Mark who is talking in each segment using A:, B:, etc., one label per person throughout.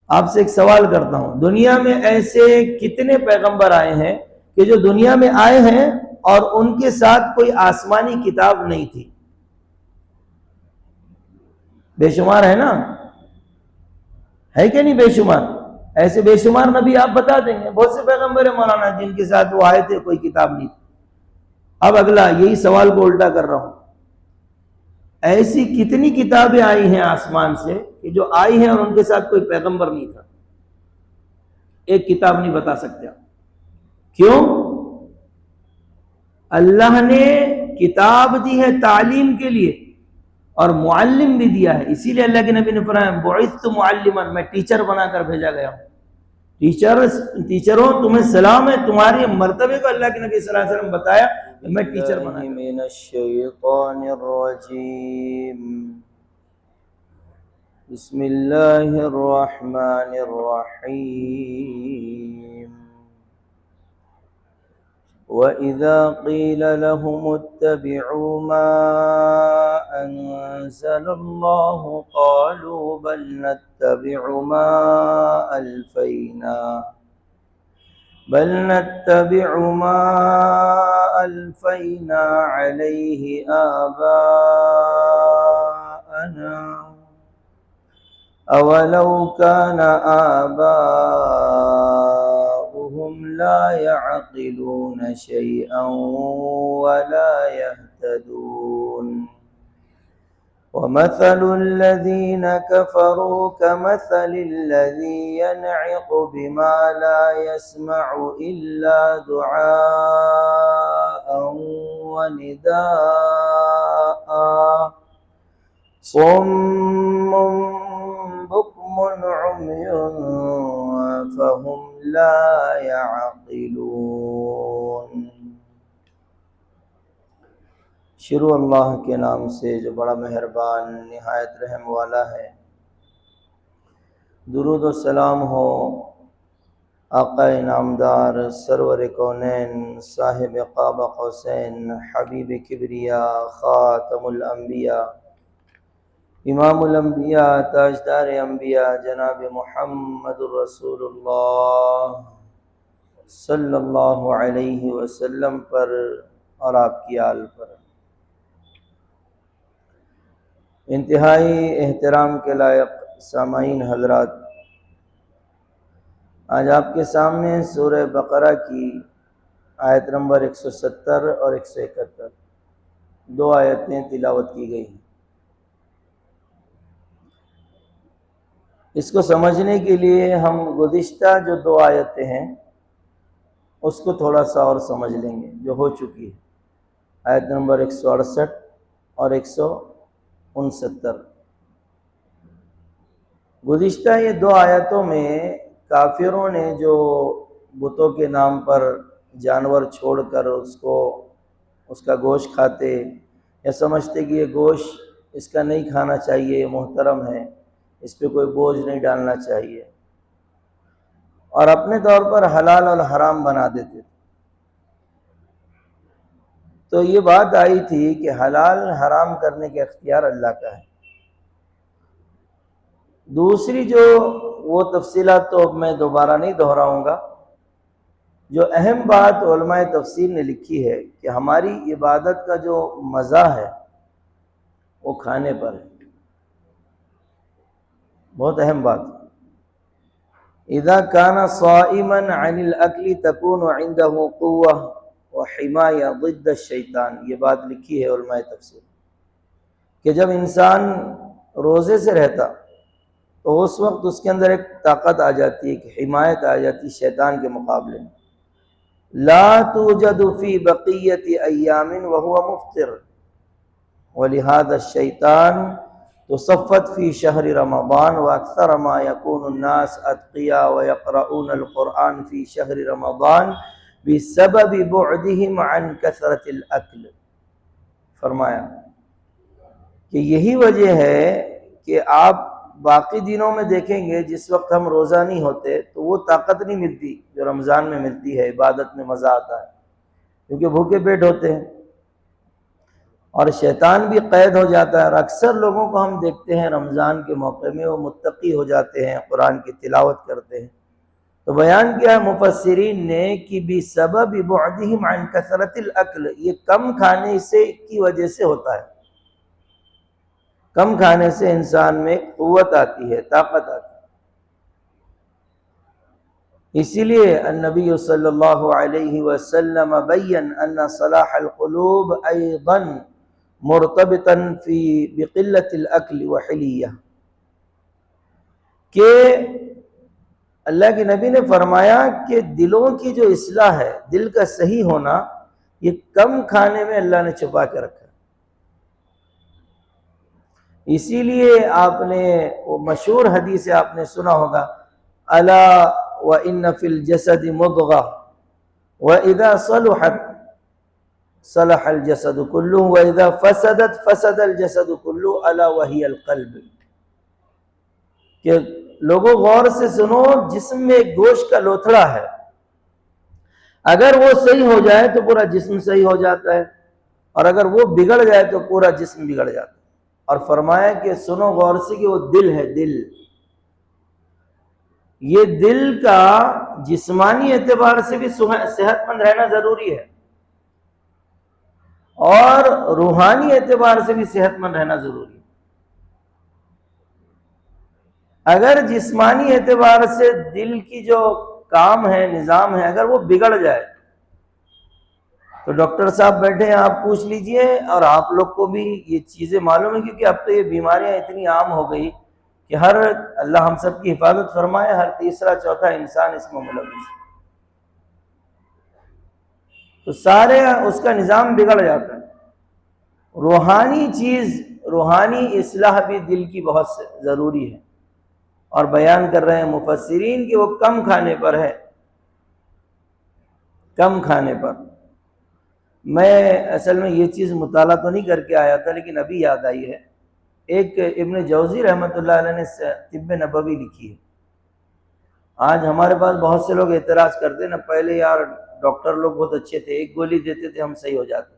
A: آپ سے ایک سوال کرتا ہوں، دنیا میں ایسے کتنے پیغمبر آئے ہیں کہ جو دنیا میں آئے ہیں اور ان کے ساتھ کوئی آسمانی کتاب نہیں تھی؟ بے شمار ہے نا، ہے کہ نہیں بے شمار؟ ایسے بے شمار نبی آپ بتا دیں گے، بہت سے پیغمبر ہیں مولانا جن کے ساتھ وہ آئے تھے کوئی کتاب نہیں تھی۔ اب اگلا یہی سوال کو الٹا کر رہا ہوں، ایسی کتنی کتابیں آئی ہیں آسمان سے کہ جو آئی ہیں اور ان کے ساتھ کوئی پیغمبر نہیں تھا؟ ایک کتاب نہیں بتا سکتے آپ۔ کیوں؟ اللہ نے کتاب دی ہے تعلیم کے لیے اور معلم بھی دیا ہے، اسی لیے اللہ کے نبی نے فرمایا بعثت معلما، میں ٹیچر بنا کر بھیجا گیا ہوں۔ ٹیچروں تمہیں سلام ہے، تمہارے مرتبے کو اللہ کے نبی صلی اللہ علیہ وسلم بتایا کہ میں ٹیچر بنا کر۔ من الشیطان الرجیم، بسم اللہ الرحمن الرحیم۔ وَإِذَا قِيلَ لَهُمُ اتَّبِعُوا مَا أَنزَلَ اللَّهُ قَالُوا بَلْ نَتَّبِعُ مَا أَلْفَيْنَا عَلَيْهِ آبَاءَنَا أَوَلَوْ كَانَ آبَاؤُهُمْ لَا يَعْقِلُونَ شَيْئًا وَلَا يَهْتَدُونَ وَمَثَلُ الَّذِينَ كَفَرُوا كَمَثَلِ الَّذِي يَنْعِقُ بِمَا لَا يَسْمَعُ إِلَّا دُعَاءً وَنِدَاءً صُمٌّ بُكْمٌ عُمْيٌ فَهُمْ لَا يَعْقِلُونَ۔ شروع اللہ کے نام سے جو بڑا مہربان نہایت رحم والا ہے۔ درود و سلام ہو آقا انعامدار سرور کونین صاحب قاب قوسین حبیب کبریا خاتم الانبیاء امام الانبیاء تاجدار انبیاء جناب محمد الرسول اللہ صلی اللہ علیہ وسلم پر اور آپ کی آل پر۔ انتہائی احترام کے لائق سامعین حضرات، آج آپ کے سامنے سورہ بقرہ کی آیت نمبر 170 اور 171 دو آیتیں تلاوت کی گئی ہیں۔ اس کو سمجھنے کے لیے ہم گزشتہ جو دو آیتیں ہیں اس کو تھوڑا سا اور سمجھ لیں گے جو ہو چکی ہے، آیت نمبر 168 اور 169۔ گزشتہ یہ دو آیتوں میں کافروں نے جو بتوں کے نام پر جانور چھوڑ کر اس کا گوشت کھاتے یا سمجھتے کہ یہ گوشت اس کا نہیں کھانا چاہیے، یہ محترم ہے، اس پہ کوئی بوجھ نہیں ڈالنا چاہیے، اور اپنے طور پر حلال اور حرام بنا دیتے تھے۔ تو یہ بات آئی تھی کہ حلال حرام کرنے کے اختیار اللہ کا ہے۔ دوسری جو وہ تفصیلات تو اب میں دوبارہ نہیں دہراؤں گا، جو اہم بات علماء تفسیر نے لکھی ہے کہ ہماری عبادت کا جو مزہ ہے وہ کھانے پر ہے، بہت اہم بات۔ اذا كان صائما عن الاكل تكون عنده قوة وحماية ضد الشیطان، یہ بات لکھی ہے علماء تفسیر کہ جب انسان روزے سے رہتا تو اس وقت اس کے اندر ایک طاقت آ جاتی ہے، ایک حمایت آ جاتی ہے شیطان کے مقابلے میں۔ لا توجد في بقية أيام وهو مفطر ولهذا الشيطان تصفت في شهر رمضان وأكثر ما يكون الناس أتقياء ويقرؤون القرآن في شهر رمضان بسبب بعدهم عن كثرة الأكل۔ فرمایا کہ یہی وجہ ہے کہ آپ باقی دنوں میں دیکھیں گے جس وقت ہم روزہ نہیں ہوتے تو وہ طاقت نہیں ملتی جو رمضان میں ملتی ہے، عبادت میں مزہ آتا ہے کیونکہ بھوکے پیٹ ہوتے ہیں۔ اور شیطان بھی قید ہو جاتا ہے۔ اور اکثر لوگوں کو ہم دیکھتے ہیں رمضان کے موقع میں وہ متقی ہو جاتے ہیں، قرآن کی تلاوت کرتے ہیں۔ تو بیان کیا ہے مفسرین نے کہ بسبب بعدہم عن کثرت الاکل، یہ کم کھانے کی وجہ سے ہوتا ہے۔ کم کھانے سے انسان میں قوت آتی ہے، طاقت آتی ہے۔ اسی لیے النبی صلی اللہ علیہ وسلم بین ان صلاح القلوب ایضا مرتبطا بقلت الاکل وحلیہ، کہ اللہ کے نبی نے فرمایا کہ دلوں کی جو اصلاح ہے، دل کا صحیح ہونا، یہ کم کھانے میں اللہ نے چھپا کے رکھا ہے۔ اسی لیے آپ نے وہ مشہور حدیث آپ نے سنا ہوگا، الا وان فی الجسد مضغہ واذا صلحت صلح الجسد كله واذا فسدت فسد الجسد كله الا وهي القلب، کہ لوگوں غور سے سنو، جسم میں ایک گوشت کا لوتھڑا ہے، اگر وہ صحیح ہو جائے تو پورا جسم صحیح ہو جاتا ہے، اور اگر وہ بگڑ جائے تو پورا جسم بگڑ جاتا ہے۔ اور فرمایا کہ سنو غور سے کہ وہ دل ہے، دل، یہ دل کا جسمانی اعتبار سے بھی صحت مند رہنا ضروری ہے، اور روحانی اعتبار سے بھی صحت مند رہنا ضروری ہے۔ اگر جسمانی اعتبار سے دل کی جو کام ہے، نظام ہے، اگر وہ بگڑ جائے تو ڈاکٹر صاحب بیٹھے ہیں، آپ پوچھ لیجئے، اور آپ لوگ کو بھی یہ چیزیں معلوم ہیں، کیونکہ اب تو یہ بیماریاں اتنی عام ہو گئی کہ اللہ ہم سب کی حفاظت فرمائے، ہر تیسرا چوتھا انسان اس میں ملوث ہے، تو سارے اس کا نظام بگڑ جاتا ہے۔ روحانی چیز، روحانی اصلاح بھی دل کی بہت ضروری ہے، اور بیان کر رہے ہیں مفسرین کہ وہ کم کھانے پر ہے، کم کھانے پر۔ میں اصل میں یہ چیز مطالعہ تو نہیں کر کے آیا تھا، لیکن ابھی یاد آئی ہے، ایک ابن جوزی رحمۃ اللہ علیہ نے طب نبوی لکھی ہے۔ آج ہمارے پاس بہت سے لوگ اعتراض کرتے ہیں نا، پہلے یار ڈاکٹر لوگ بہت اچھے تھے، ایک گولی دیتے تھے ہم صحیح ہو جاتے۔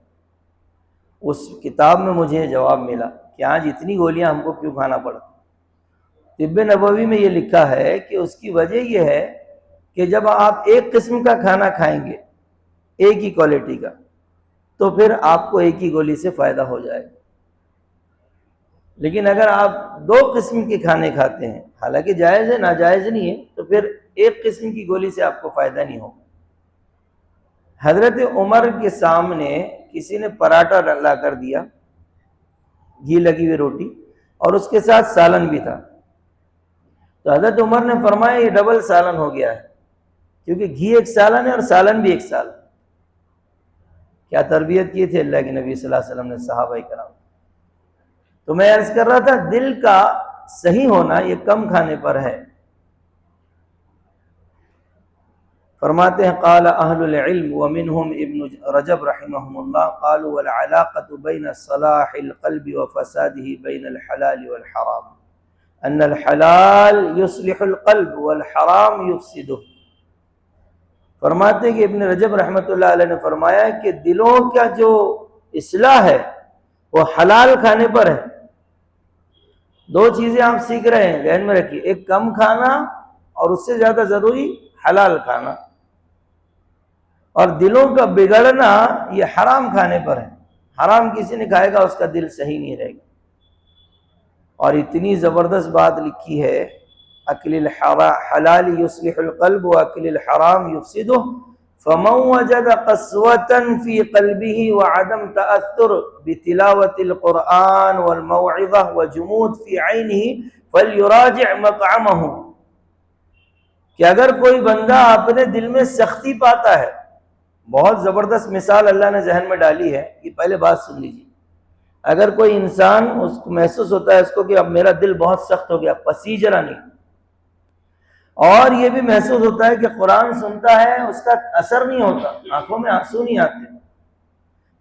A: اس کتاب میں مجھے جواب ملا کہ آج اتنی گولیاں ہم کو کیوں کھانا پڑتا۔ طب نبوی میں یہ لکھا ہے کہ اس کی وجہ یہ ہے کہ جب آپ ایک قسم کا کھانا کھائیں گے، ایک ہی کوالٹی کا، تو پھر آپ کو ایک ہی گولی سے فائدہ ہو جائے گا۔ لیکن اگر آپ دو قسم کے کھانے کھاتے ہیں، حالانکہ جائز ہے، ناجائز نہیں ہے، تو پھر ایک قسم کی گولی سے آپ کو فائدہ نہیں ہوگا۔ حضرت عمر کے سامنے کسی نے پراٹھا لا کر دیا، گھی لگی ہوئی روٹی، اور اس کے ساتھ سالن بھی تھا، تو حضرت عمر نے فرمایا یہ ڈبل سالن ہو گیا ہے، کیونکہ گھی ایک سالن ہے اور سالن بھی ایک سالن۔ کیا تربیت کی تھی اللہ کے نبی صلی اللہ علیہ وسلم نے صحابہ کرام۔ تو میں عرض کر رہا تھا دل کا صحیح ہونا یہ کم کھانے پر ہے۔ فرماتے ہیں قال اہل العلم ومنهم ابن رجب رحمهم اللہ قالوا والعلاقة بین صلاح القلب وفساده بین الحلال والحرام ان الحلال يصلح القلب والحرام يفسده۔ فرماتے ہیں کہ ابن رجب رحمۃ اللہ علیہ نے فرمایا کہ دلوں کا جو اصلاح ہے وہ حلال کھانے پر ہے۔ دو چیزیں آپ سیکھ رہے ہیں، ذہن میں رکھیے، ایک کم کھانا اور اس سے زیادہ ضروری حلال کھانا، اور دلوں کا بگڑنا یہ حرام کھانے پر ہے۔ حرام کسی نے کھائے گا اس کا دل صحیح نہیں رہے گا۔ اور اتنی زبردست بات لکھی ہے، اکل الحلال یصلح القلب واکل الحرام یفسدہ، فمن وجد قسوة في قلبه وعدم تأثر بتلاوة القرآن والموعظة وجمود في عينه فليراجع مطعمه، کہ اگر کوئی بندہ اپنے دل میں سختی پاتا ہے، بہت زبردست مثال اللہ نے ذہن میں ڈالی ہے، یہ پہلے بات سن لیجیے۔ اگر کوئی انسان اس کو محسوس ہوتا ہے اس کو کہ اب میرا دل بہت سخت ہو گیا، پسیجرا نہیں، اور یہ بھی محسوس ہوتا ہے کہ قرآن سنتا ہے اس کا اثر نہیں ہوتا، آنکھوں میں آنسو نہیں آتے،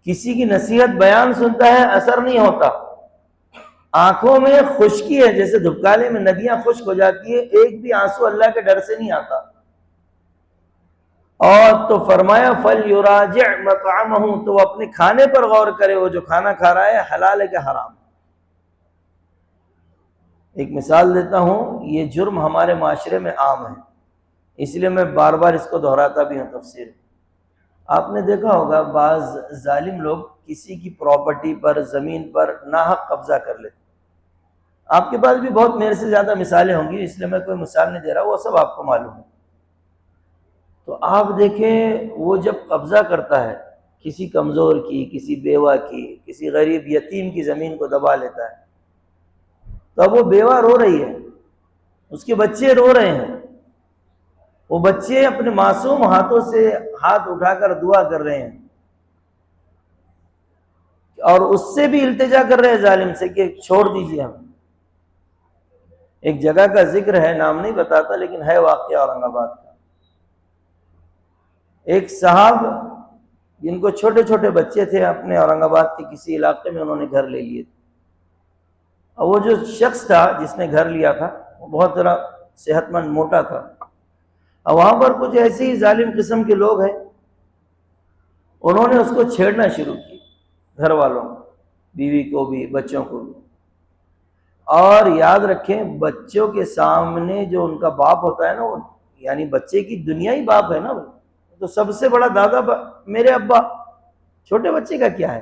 A: کسی کی نصیحت بیان سنتا ہے اثر نہیں ہوتا، آنکھوں میں خشکی ہے، جیسے دھپکالے میں ندیاں خشک ہو جاتی ہے، ایک بھی آنسو اللہ کے ڈر سے نہیں آتا، اور تو فرمایا فَلْيُرَاجِعْ مَطْعَمَهُ، تو وہ اپنے کھانے پر غور کرے، وہ جو کھانا کھا رہا ہے حلال ہے کہ حرام۔ ایک مثال دیتا ہوں، یہ جرم ہمارے معاشرے میں عام ہے، اس لیے میں بار بار اس کو دہراتا بھی ہوں تفسیر۔ آپ نے دیکھا ہوگا بعض ظالم لوگ کسی کی پراپرٹی پر، زمین پر ناحق قبضہ کر لیتے۔ آپ کے پاس بھی بہت میرے سے زیادہ مثالیں ہوں گی، اس لیے میں کوئی مثال نہیں دے رہا، وہ سب آپ کو معلوم ہے۔ تو آپ دیکھیں وہ جب قبضہ کرتا ہے کسی کمزور کی، کسی بیوہ کی، کسی غریب یتیم کی زمین کو دبا لیتا ہے، تو اب وہ بیوہ رو رہی ہے، اس کے بچے رو رہے ہیں، وہ بچے اپنے معصوم ہاتھوں سے ہاتھ اٹھا کر دعا کر رہے ہیں، اور اس سے بھی التجا کر رہے ہیں ظالم سے کہ چھوڑ دیجیے ہم۔ ایک جگہ کا ذکر ہے، نام نہیں بتاتا، لیکن ہے واقعہ اورنگ آباد کا۔ ایک صاحب جن کو چھوٹے چھوٹے بچے تھے، اپنے اورنگ آباد کے کسی علاقے میں انہوں نے گھر لے لیے تھے، اور وہ جو شخص تھا جس نے گھر لیا تھا وہ بہت ذرا صحت مند موٹا تھا، اور وہاں پر کچھ ایسے ہی ظالم قسم کے لوگ ہیں، انہوں نے اس کو چھیڑنا شروع کی، گھر والوں، بیوی کو بھی، بچوں کو بھی۔ اور یاد رکھیں بچوں کے سامنے جو ان کا باپ ہوتا ہے نا، وہ یعنی بچے کی دنیا ہی باپ ہے نا، وہ تو سب سے بڑا دادا میرے ابا، چھوٹے بچے کا کیا ہے؟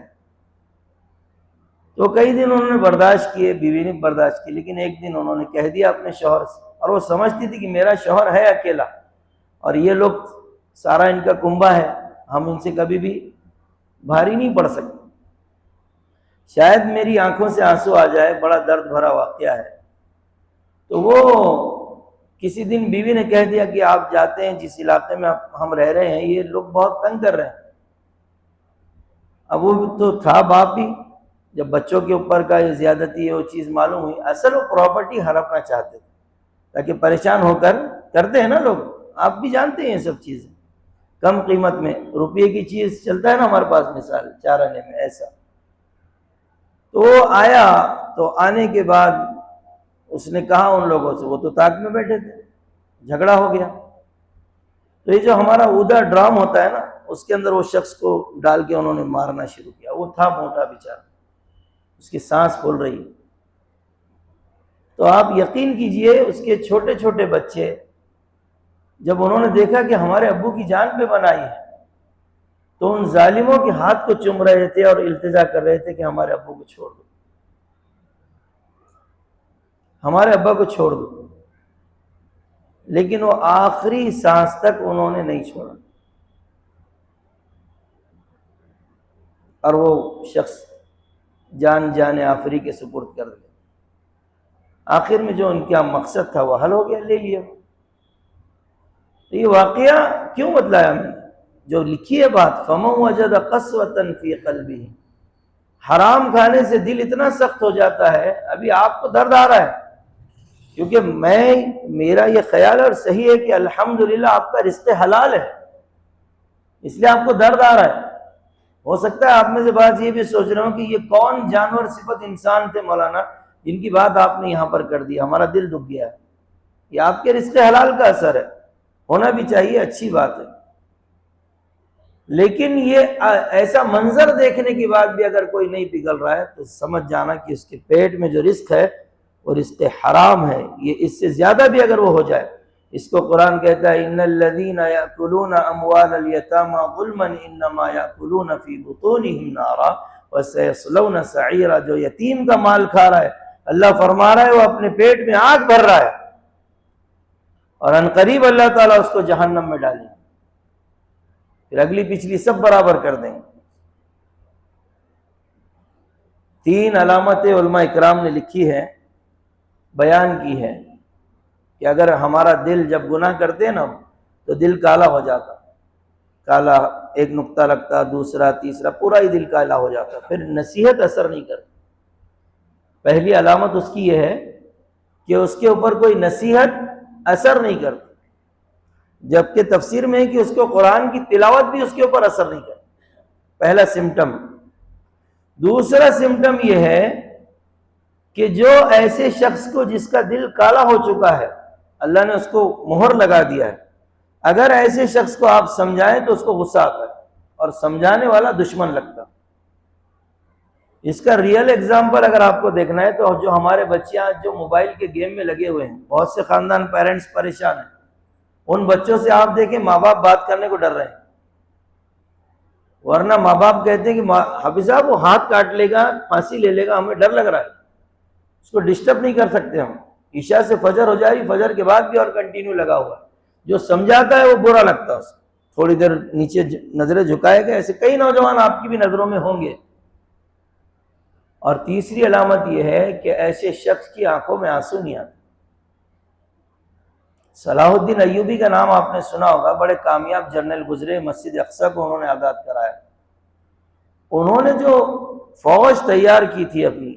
A: تو کئی دن انہوں نے برداشت کیے، بیوی نے برداشت کی، لیکن ایک دن انہوں نے کہہ دیا اپنے شوہر سے، اور وہ سمجھتی تھی کہ میرا شوہر ہے اکیلا، اور یہ لوگ سارا ان کا کنبہ ہے، ہم ان سے کبھی بھی بھاری نہیں پڑ سکتے، شاید میری آنکھوں سے آنسو آ جائے، بڑا درد بھرا واقعہ ہے۔ تو وہ کسی دن بیوی نے کہہ دیا کہ آپ جاتے ہیں جس علاقے میں ہم رہ رہے ہیں، یہ لوگ بہت تنگ کر رہے ہیں۔ اب وہ تو تھا باپ ہی، جب بچوں کے اوپر کا یہ زیادتی ہے وہ چیز معلوم ہوئی، اصل وہ پراپرٹی ہڑپنا چاہتے تھے تاکہ پریشان ہو کر، کرتے ہیں نا لوگ، آپ بھی جانتے ہیں یہ سب چیزیں، کم قیمت میں روپے کی چیز چلتا ہے نا ہمارے پاس، مثال 4 آنے میں ایسا۔ تو وہ آیا، تو آنے کے بعد اس نے کہا ان لوگوں سے، وہ تو طاق میں بیٹھے تھے، جھگڑا ہو گیا۔ تو یہ جو ہمارا اودا ڈرام ہوتا ہے نا، اس کے اندر وہ شخص کو ڈال کے انہوں نے مارنا شروع کیا۔ وہ تھا موٹا بیچارہ، اس کی سانس پھول رہی۔ تو آپ یقین کیجئے اس کے چھوٹے چھوٹے بچے جب انہوں نے دیکھا کہ ہمارے ابو کی جان پہ بنائی ہے، تو ان ظالموں کے ہاتھ کو چوم رہے تھے اور التجا کر رہے تھے کہ ہمارے ابو کو چھوڑ دو، ہمارے ابا کو چھوڑ دو، لیکن وہ آخری سانس تک انہوں نے نہیں چھوڑا، اور وہ شخص جان آفری کے سپرد کر دیا۔ آخر میں جو ان کا مقصد تھا وہ حل ہو گیا، لے لیا۔ تو یہ واقعہ کیوں بتلایا میں نے؟ جو لکھی ہے بات، فَمَنْ وَجَدَ قَسْوَةً فِي قَلْبِهِ، حرام کھانے سے دل اتنا سخت ہو جاتا ہے، ابھی آپ کو درد آ رہا ہے، کیونکہ میرا یہ خیال اور صحیح ہے کہ الحمدللہ آپ کا رزق حلال ہے، اس لیے آپ کو درد آ رہا ہے۔ ہو سکتا ہے آپ میں سے بعض یہ بھی سوچ رہے ہوں کہ یہ کون جانور صفت انسان تھے مولانا جن کی بات آپ نے یہاں پر کر دی، ہمارا دل دکھ گیا ہے۔ یہ آپ کے رزق حلال کا اثر ہے، ہونا بھی چاہیے، اچھی بات ہے، لیکن یہ ایسا منظر دیکھنے کے بعد بھی اگر کوئی نہیں پگھل رہا ہے تو سمجھ جانا کہ اس کے پیٹ میں جو رزق ہے وہ رزق حرام ہے۔ یہ اس سے زیادہ بھی اگر وہ ہو جائے، اس کو قرآن کہتا ہے ان الذین یاکلون اموال الیتامی ظلما انما یاکلون فی بطونہم نارا وسیصلون سعیرا، جو یتیم کا مال کھا رہا ہے، اللہ فرما رہا ہے وہ اپنے پیٹ میں آگ بھر رہا ہے، اور عنقریب اللہ تعالیٰ اس کو جہنم میں ڈالیں گے، پھر اگلی پچھلی سب برابر کر دیں گے۔ 3 علامتیں علماء اکرام نے لکھی ہے، بیان کی ہے، کہ اگر ہمارا دل جب گناہ کرتے ہیں نا تو دل کالا ہو جاتا، کالا ایک نقطہ لگتا، دوسرا تیسرا، پورا ہی دل کالا ہو جاتا، پھر نصیحت اثر نہیں کرتی۔ پہلی علامت اس کی یہ ہے کہ اس کے اوپر کوئی نصیحت اثر نہیں کرتی، جبکہ تفسیر میں ہے کہ اس کو قرآن کی تلاوت بھی اس کے اوپر اثر نہیں کرتی، پہلا سمٹم۔ دوسرا سمٹم یہ ہے کہ جو ایسے شخص کو جس کا دل کالا ہو چکا ہے، اللہ نے اس کو مہر لگا دیا ہے، اگر ایسے شخص کو آپ سمجھائیں تو اس کو غصہ آتا ہے اور سمجھانے والا دشمن لگتا. اس کا ریئل ایگزامپل اگر آپ کو دیکھنا ہے تو جو ہمارے بچے آج جو موبائل کے گیم میں لگے ہوئے ہیں، بہت سے خاندان پیرنٹس پریشان ہیں. ان بچوں سے آپ دیکھیں ماں باپ بات کرنے کو ڈر رہے ہیں، ورنہ ماں باپ کہتے ہیں کہ حافظ صاحب وہ ہاتھ کاٹ لے گا، پھانسی لے لے گا، ہمیں ڈر لگ رہا ہے، اس کو ڈسٹرب نہیں کر سکتے ہم. عشاء سے فجر ہو جائے، فجر کے بعد بھی اور کنٹینیو لگا ہوا ہے. جو سمجھاتا ہے وہ برا لگتا ہے، اس کو تھوڑی دیر نیچے نظریں جھکائے گا. ایسے کئی نوجوان آپ کی بھی نظروں میں ہوں گے. اور تیسری علامت یہ ہے کہ ایسے شخص کی آنکھوں میں آنسو نہیں آتے. صلاح الدین ایوبی کا نام آپ نے سنا ہوگا، بڑے کامیاب جنرل گزرے، مسجد اقصی کو انہوں نے آزاد کرایا. انہوں نے جو فوج تیار کی تھی اپنی،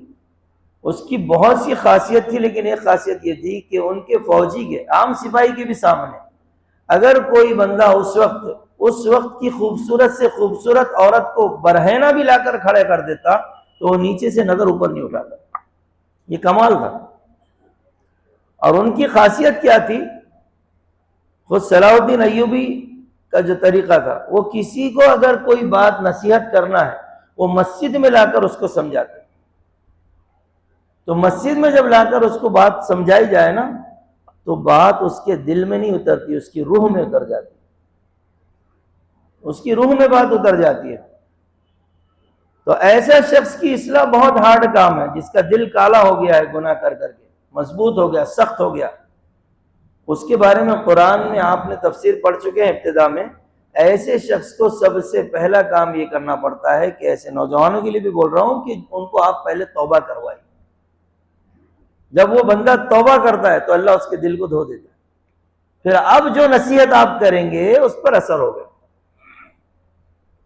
A: اس کی بہت سی خاصیت تھی، لیکن ایک خاصیت یہ تھی کہ ان کے فوجی کے، عام سپاہی کے بھی سامنے اگر کوئی بندہ اس وقت کی خوبصورت سے خوبصورت عورت کو برہنہ بھی لا کر کھڑے کر دیتا تو وہ نیچے سے نظر اوپر نہیں اٹھاتا. یہ کمال تھا. اور ان کی خاصیت کیا تھی؟ خود صلاح الدین ایوبی کا جو طریقہ تھا، وہ کسی کو اگر کوئی بات نصیحت کرنا ہے وہ مسجد میں لا کر اس کو سمجھاتے. تو مسجد میں جب لا کر اس کو بات سمجھائی جائے نا تو بات اس کے دل میں نہیں اترتی، اس کی روح میں اتر جاتی، اس کی روح میں بات اتر جاتی ہے. تو ایسا شخص کی اصلاح بہت ہارڈ کام ہے، جس کا دل کالا ہو گیا ہے گناہ کر کر کے، مضبوط ہو گیا، سخت ہو گیا. اس کے بارے میں قرآن میں آپ نے تفسیر پڑھ چکے ہیں ابتدا میں. ایسے شخص کو سب سے پہلا کام یہ کرنا پڑتا ہے کہ ایسے نوجوانوں کے لیے بھی بول رہا ہوں کہ ان کو آپ پہلے توبہ کروائیں. جب وہ بندہ توبہ کرتا ہے تو اللہ اس کے دل کو دھو دیتا ہے. پھر اب جو نصیحت آپ کریں گے اس پر اثر ہوگا.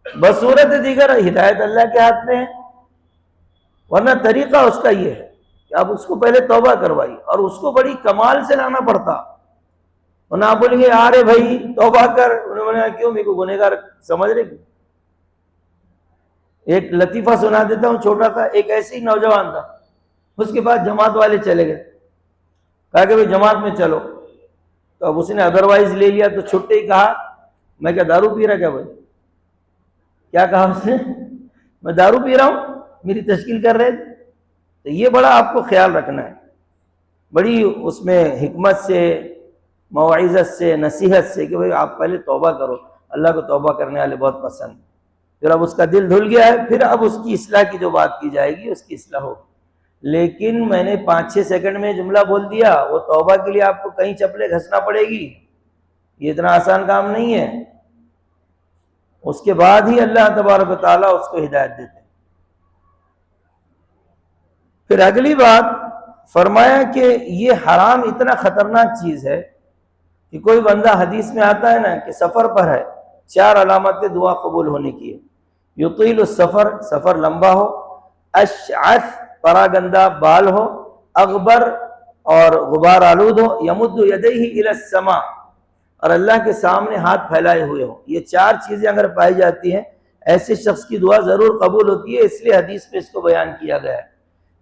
A: بصورت دیگر ہدایت اللہ کے ہاتھ میں ہے، ورنہ طریقہ اس کا یہ ہے کہ آپ اس کو پہلے توبہ کروائی، اور اس کو بڑی کمال سے لانا پڑتا. ورنہ آپ بولیں گے آرے بھائی توبہ کر، انہوں نے کیوں میرے کو گنہگار سمجھ رہے. ایک لطیفہ سنا دیتا ہوں چھوٹا تھا. ایک ایسے ہی نوجوان تھا، اس کے بعد جماعت والے چلے گئے، کہا کہ بھائی جماعت میں چلو. تو اب اس نے ادروائز لے لیا تو چھٹے ہی کہا میں کیا دارو پی رہا کیا؟ بھائی کیا کہا اس نے؟ میں دارو پی رہا ہوں، میری تشکیل کر رہے. تو یہ بڑا آپ کو خیال رکھنا ہے، بڑی اس میں حکمت سے، موعظت سے، نصیحت سے کہ بھائی آپ پہلے توبہ کرو. اللہ کو توبہ کرنے والے بہت پسند. پھر اب اس کا دل دھل گیا ہے، پھر اب اس کی اصلاح کی جو بات کی جائے گی اس کی اصلاح ہوگی. لیکن میں نے 5-6 سیکنڈ میں جملہ بول دیا، وہ توبہ کے لیے آپ کو کہیں چپلے گھسنا پڑے گی. یہ اتنا آسان کام نہیں ہے. اس کے بعد ہی اللہ تبارک و تعالیٰ اس کو ہدایت دیتے ہیں. پھر اگلی بات فرمایا کہ یہ حرام اتنا خطرناک چیز ہے کہ کوئی بندہ، حدیث میں آتا ہے نا کہ سفر پر ہے، 4 علامتیں دعا قبول ہونے کی ہے. یطیل السفر، سفر لمبا ہو، اشعث، پراگندہ بال ہو، اغبر اور غبار آلود ہو، یمد یدیہ الی السماء، اور اللہ کے سامنے ہاتھ پھیلائے ہوئے ہو. یہ 4 چیزیں اگر پائی جاتی ہیں ایسے شخص کی دعا ضرور قبول ہوتی ہے. اس لیے حدیث میں اس کو بیان کیا گیا ہے.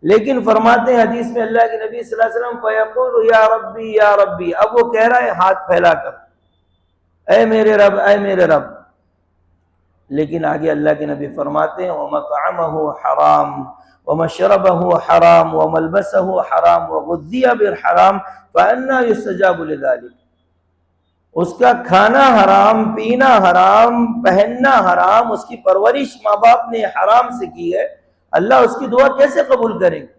A: لیکن فرماتے ہیں حدیث میں اللہ کے نبی صلی اللہ علیہ وسلم فیقول یا ربی یا ربی، اب وہ کہہ رہا ہے ہاتھ پھیلا کر اے میرے رب، اے میرے رب. لیکن آگے اللہ کے نبی فرماتے ہیں وَمَطْعَمَهُ حَرَامٌ وَمَشْرَبَهُ حَرَامٌ وَمَلْبَسَهُ حَرَامٌ وَغُذِّيَ بِالْحَرَامِ فَأَنَّىٰ يُسْتَجَابُ لِذَٰلِكَ. اس کا کھانا حرام، پینا حرام، پہننا حرام، اس کی پرورش ماں باپ نے حرام سے کی ہے، اللہ اس کی دعا کیسے قبول کریں گے؟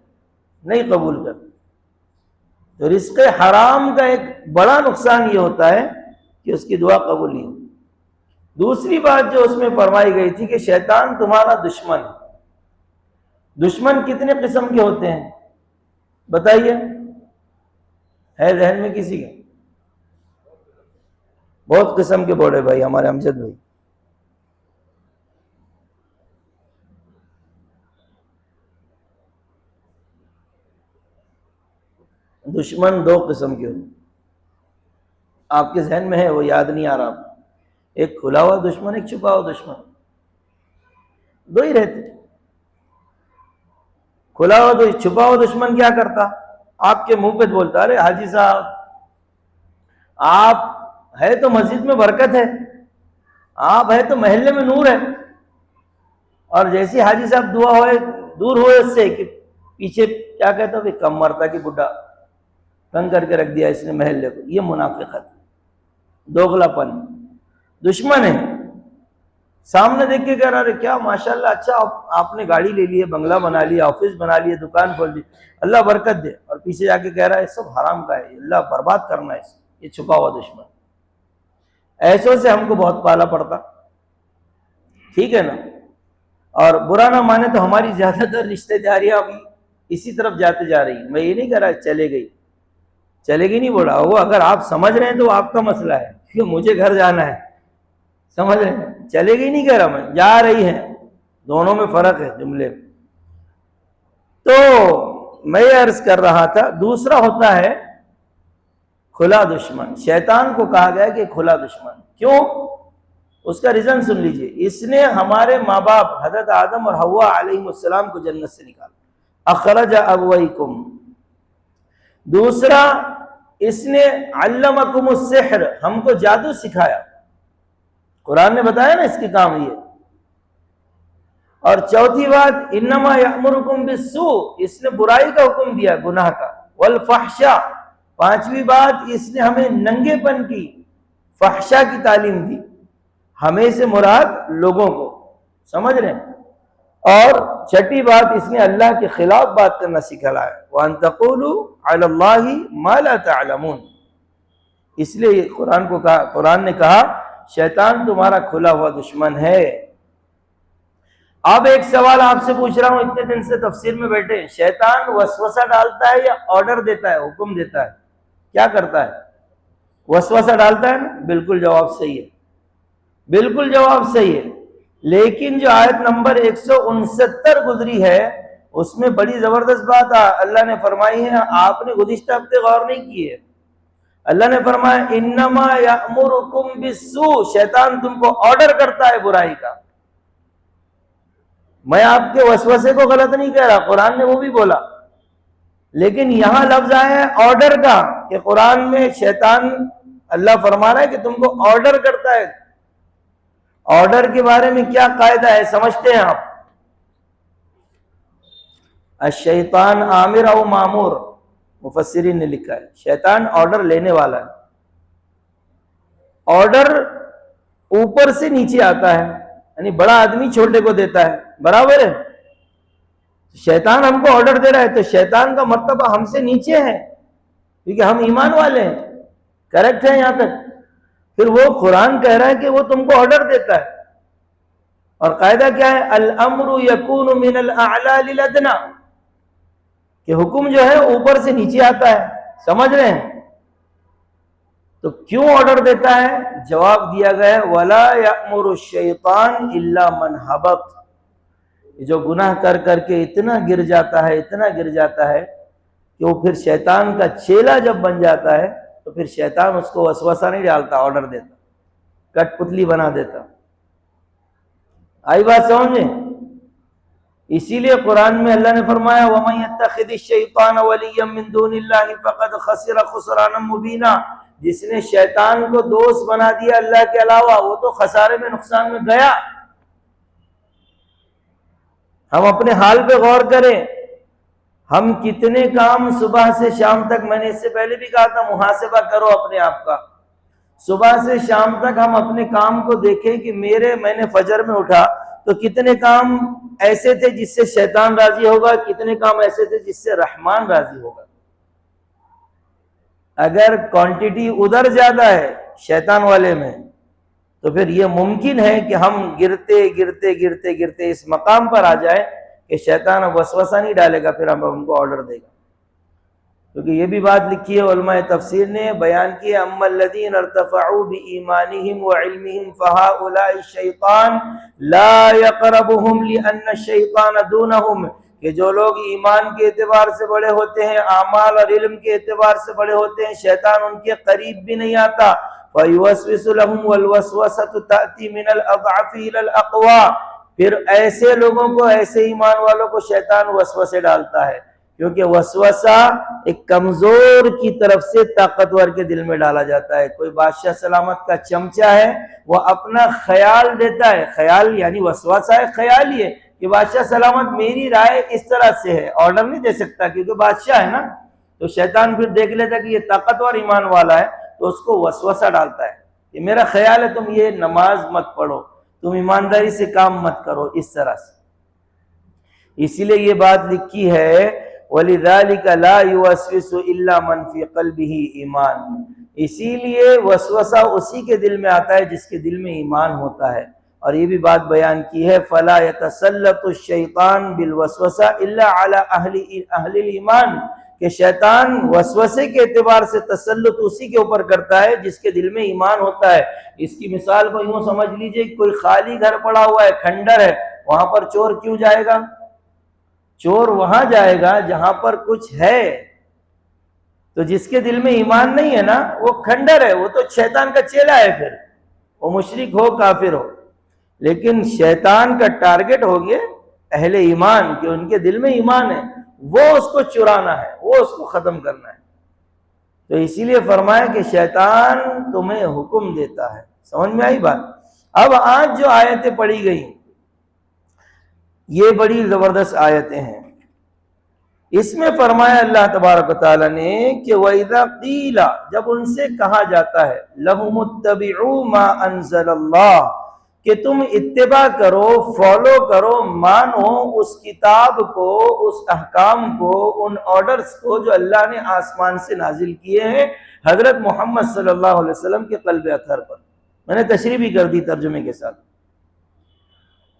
A: نہیں قبول کرتے. تو رزق حرام کا ایک بڑا نقصان یہ ہوتا ہے کہ اس کی دعا قبول نہیں ہوتی. دوسری بات جو اس میں فرمائی گئی تھی کہ شیطان تمہارا دشمن ہے. دشمن کتنے قسم کے ہوتے ہیں بتائیے؟ ہے ذہن میں کسی کے؟ بہت قسم کے بوڑھے بھائی، ہمارے امجد بھائی. دشمن 2 قسم کے ہوتے ہیں. آپ کے ذہن میں ہے، وہ یاد نہیں آ رہا. ایک کھلا ہوا دشمن، ایک چھپا ہوا دشمن. 2 ہی رہتے. کھلا ہوا چھپا ہوا دشمن کیا کرتا؟ آپ کے منہ پہ بولتا ارے حاجی صاحب آپ ہے تو مسجد میں برکت ہے، آپ ہے تو محلے میں نور ہے، اور جیسی حاجی صاحب دعا ہوئے دور ہوئے اس سے کہ پیچھے کیا کہتا ہو، کم مرتا کہ بڈھا تنگ کر کے رکھ دیا اس نے محلے کو، یہ منافقت، دوغلا پن، دشمن ہے۔ سامنے دیکھ کے کہہ رہا ہے کیا ماشاءاللہ اچھا آپ نے گاڑی لے لی ہے، بنگلہ بنا لیا، آفس بنا لیا، دکان کھول لی، اللہ برکت دے، اور پیچھے جا کے کہہ رہا ہے سب حرام کا ہے، اللہ برباد کرنا ہے، یہ چھپا ہوا دشمن۔ ایسوں سے ہم کو بہت پالا پڑتا، ٹھیک ہے نا۔ اور برا نہ مانے تو ہماری زیادہ تر رشتہ داریاں ابھی اسی طرف جاتے جا رہی ہیں۔ میں یہ نہیں کہہ رہا چلے گئی، چلے گی نہیں بولا، وہ اگر آپ سمجھ رہے ہیں تو آپ کا مسئلہ ہے، کیوں مجھے گھر جانا ہے، سمجھ رہے ہیں، چلے گی نہیں کہہ رہا میں، جا رہی ہیں، دونوں میں فرق ہے جملے میں۔ تو میں یہ عرض کر رہا تھا، دوسرا ہوتا ہے کھلا دشمن۔ شیطان کو کہا گیا کہ کھلا دشمن، کیوں؟ اس کا ریزن سن لیجئے۔ اس نے ہمارے ماں باپ حضرت آدم اور حوا علیہ السلام کو جنت سے نکالا، اخرج ابویکم۔ دوسرا، اس نے علمکم السحر، ہم کو جادو سکھایا، قرآن نے بتایا نا اس کی کام یہ۔ اور چوتھی بات، انما یأمرکم بالسوء، اس نے برائی کا حکم دیا، گناہ کا، والفحشاء۔ پانچویں بات، اس نے ہمیں ننگے پن کی، فحشاء کی تعلیم دی، ہمیں سے مراد لوگوں کو، سمجھ رہے ہیں۔ اور چھٹی بات، اس نے اللہ کے خلاف بات کرنا سکھلایا، وَأَن تَقُولُوا عَلَى اللَّهِ مَا لَا تَعْلَمُونَ۔ اس لیے قرآن نے کہا شیطان تمہارا کھلا ہوا دشمن ہے۔ اب ایک سوال آپ سے پوچھ رہا ہوں، اتنے دن سے تفسیر میں بیٹھے، شیطان وسوسہ ڈالتا ہے یا آرڈر دیتا ہے، حکم دیتا ہے؟ کیا کرتا ہے؟ وسوسہ ڈالتا ہے نا، بالکل جواب صحیح ہے، بالکل جواب صحیح ہے۔ لیکن جو آیت نمبر 169 گزری ہے اس میں بڑی زبردست بات اللہ نے فرمائی ہے، آپ نے گزشتہ ہفتے غور نہیں کی ہے۔ اللہ نے فرمایا انما یأمرکم بالسوء، شیطان تم کو آرڈر کرتا ہے برائی کا۔ میں آپ کے وسوسے کو غلط نہیں کہہ رہا، قرآن نے وہ بھی بولا، لیکن یہاں لفظ آیا ہے آرڈر کا، کہ قرآن میں شیطان، اللہ فرما رہا ہے کہ تم کو آرڈر کرتا ہے۔ آرڈر کے بارے میں کیا قاعدہ ہے سمجھتے ہیں آپ؟ الشیطان آمر او مامور، مفسرین نے لکھا ہے شیطان آرڈر لینے والا ہے۔ آرڈر اوپر سے نیچے آتا ہے، یعنی بڑا آدمی چھوٹے کو دیتا ہے، برابر ہے۔ شیطان ہم کو آرڈر دے رہا ہے تو شیطان کا مرتبہ ہم سے نیچے ہے، کیونکہ ہم ایمان والے ہیں، کریکٹ ہے یہاں تک؟ پھر وہ قرآن کہہ رہا ہے کہ وہ تم کو آرڈر دیتا ہے، اور قاعدہ کیا ہے؟ الامر یکون من الاعلی للادنی، کہ حکم جو ہے اوپر سے نیچے آتا ہے، سمجھ رہے ہیں؟ تو کیوں آرڈر دیتا ہے؟ جواب دیا گیا ہے ولا یأمر الشیطان الا من حبط، جو گناہ کر کر کے اتنا گر جاتا ہے، اتنا گر جاتا ہے کہ وہ پھر شیطان کا چیلا جب بن جاتا ہے تو پھر شیطان اس کو وسوسہ نہیں ڈالتا، آرڈر دیتا، کٹ پتلی بنا دیتا۔ آئی بات سمجھیں؟ اسی لیے قرآن میں اللہ نے فرمایا وَمَن يَتَّخِذِ الشَّيْطَانَ وَلِيًّا مِّن دُونِ اللَّهِ فَقَدْ خَسِرَ خُسْرَانًا مُبِينًا، جس نے شیطان کو دوست بنا دیا اللہ کے علاوہ، وہ تو خسارے میں، نقصان میں گیا۔ ہم اپنے حال پہ غور کریں، ہم کتنے کام صبح سے شام تک، میں نے اس سے پہلے بھی کہا تھا محاسبہ کرو اپنے آپ کا، صبح سے شام تک ہم اپنے کام کو دیکھیں کہ میں نے فجر میں اٹھا تو کتنے کام ایسے تھے جس سے شیطان راضی ہوگا، کتنے کام ایسے تھے جس سے رحمان راضی ہوگا۔ اگر کوانٹیٹی ادھر زیادہ ہے شیطان والے میں تو پھر یہ ممکن ہے کہ ہم گرتے گرتے گرتے گرتے اس مقام پر آ جائیں کہ شیطان اب وسوسہ نہیں ڈالے گا، پھر ہم کو آرڈر دے گا۔ کیونکہ یہ بھی بات لکھی ہے علماء تفسیر نے بیان کی ہے، اما الذین ارتفعوا بایمانہم وعلمہم فہؤلاء الشیطان لا یقربہم لان الشیطان دونہم، کہ جو لوگ ایمان کے اعتبار سے بڑے ہوتے ہیں، اعمال اور علم کے اعتبار سے بڑے ہوتے ہیں، شیطان ان کے قریب بھی نہیں آتا۔ فیوسوس لہم والوسوسۃ تأتی من الاضعف الی الاقوی، پھر ایسے لوگوں کو، ایسے ایمان والوں کو شیطان وسوسے ڈالتا ہے کیونکہ وسوسہ ایک کمزور کی طرف سے طاقتور کے دل میں ڈالا جاتا ہے. کوئی بادشاہ سلامت کا چمچہ ہے، وہ اپنا خیال دیتا ہے، خیال یعنی وسوسہ ہے، خیال ہی ہے کہ بادشاہ سلامت میری رائے اس طرح سے ہے، آرڈر نہیں دے سکتا کیونکہ بادشاہ ہے نا. تو شیطان پھر دیکھ لیتا کہ یہ طاقتور ایمان والا ہے تو اس کو وسوسہ ڈالتا ہے کہ میرا خیال ہے تم یہ نماز مت پڑھو، تم ایمانداری سے کام مت کرو، اس طرح سے. اسی لیے یہ بات لکھی ہے وَلِذَلِكَ لَا يُوَسْوِسُ إِلَّا مَنْ فِي قَلْبِهِ ایمان. اسی لیے وسوسہ اسی کے دل میں آتا ہے جس کے دل میں ایمان ہوتا ہے. اور یہ بھی بات بیان کی ہے فَلَا يَتَسَلَّطُ الشَّيْطَانُ بِالْوَسْوَسَةِ إِلَّا عَلَى أَهْلِ الْإِيمَانِ، کہ شیطان وسوسے کے اعتبار سے تسلط اسی کے اوپر کرتا ہے جس کے دل میں ایمان ہوتا ہے. اس کی مثال کو یوں سمجھ لیجئے کہ کوئی خالی گھر پڑا ہوا ہے، کھنڈر ہے، وہاں پر چور کیوں جائے گا؟ چور وہاں جائے گا جہاں پر کچھ ہے. تو جس کے دل میں ایمان نہیں ہے نا، وہ کھنڈر ہے، وہ تو شیطان کا چیلا ہے، پھر وہ مشرک ہو کافر ہو. لیکن شیطان کا ٹارگٹ ہوں گے اہل ایمان، کہ ان کے دل میں ایمان ہے، وہ اس کو چرانا ہے، وہ اس کو ختم کرنا ہے. تو اسی لیے فرمایا کہ شیطان تمہیں حکم دیتا ہے. سمجھ میں آئی بات؟ اب آج جو آیتیں پڑھی گئی یہ بڑی زبردست آیتیں ہیں. اس میں فرمایا اللہ تبارک و تعالیٰ نے کہ وَإِذَا قِيلَ، جب ان سے کہا جاتا ہے لَهُمُ اتَّبِعُوا مَا أَنزَلَ اللَّهُ، کہ تم اتباع کرو، فالو کرو، مانو اس کتاب کو، اس احکام کو، ان آرڈرز کو جو اللہ نے آسمان سے نازل کیے ہیں حضرت محمد صلی اللہ علیہ وسلم کے قلب اطہر پر. میں نے تشریح بھی کر دی ترجمے کے ساتھ.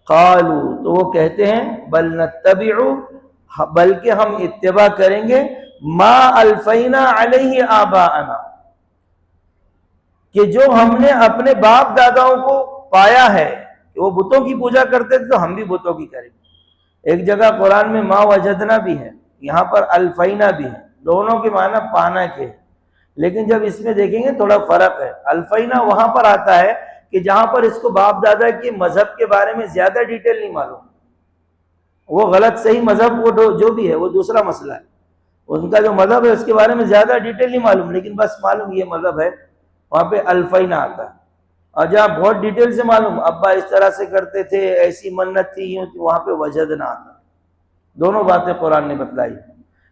A: قالو، تو وہ کہتے ہیں بل نتبع، بلکہ ہم اتباع کریں گے ما الفینا علیہ آباءنا، کہ جو ہم نے اپنے باپ داداؤں کو پایا ہے کہ وہ بتوں کی پوجا کرتے تھے تو ہم بھی بتوں کی کریں گے. ایک جگہ قرآن میں ما وجدنا بھی ہے، یہاں پر الفینا بھی ہے، دونوں کے معنی پانا کے ہیں. لیکن جب اس میں دیکھیں گے تھوڑا فرق ہے. الفینا وہاں پر آتا ہے کہ جہاں پر اس کو باپ دادا کے مذہب کے بارے میں زیادہ ڈیٹیل نہیں معلوم، وہ غلط صحیح مذہب وہ جو بھی ہے وہ دوسرا مسئلہ ہے، ان کا جو مذہب ہے اس کے بارے میں زیادہ ڈیٹیل نہیں معلوم، لیکن بس معلوم یہ مذہب ہے، وہاں پہ الفینا آتا ہے. اور جہاں بہت ڈیٹیل سے معلوم ابا اس طرح سے کرتے تھے، ایسی منت تھی، یوں تھی، وہاں پہ وجدنا آتا. دونوں باتیں قرآن نے بتلائی.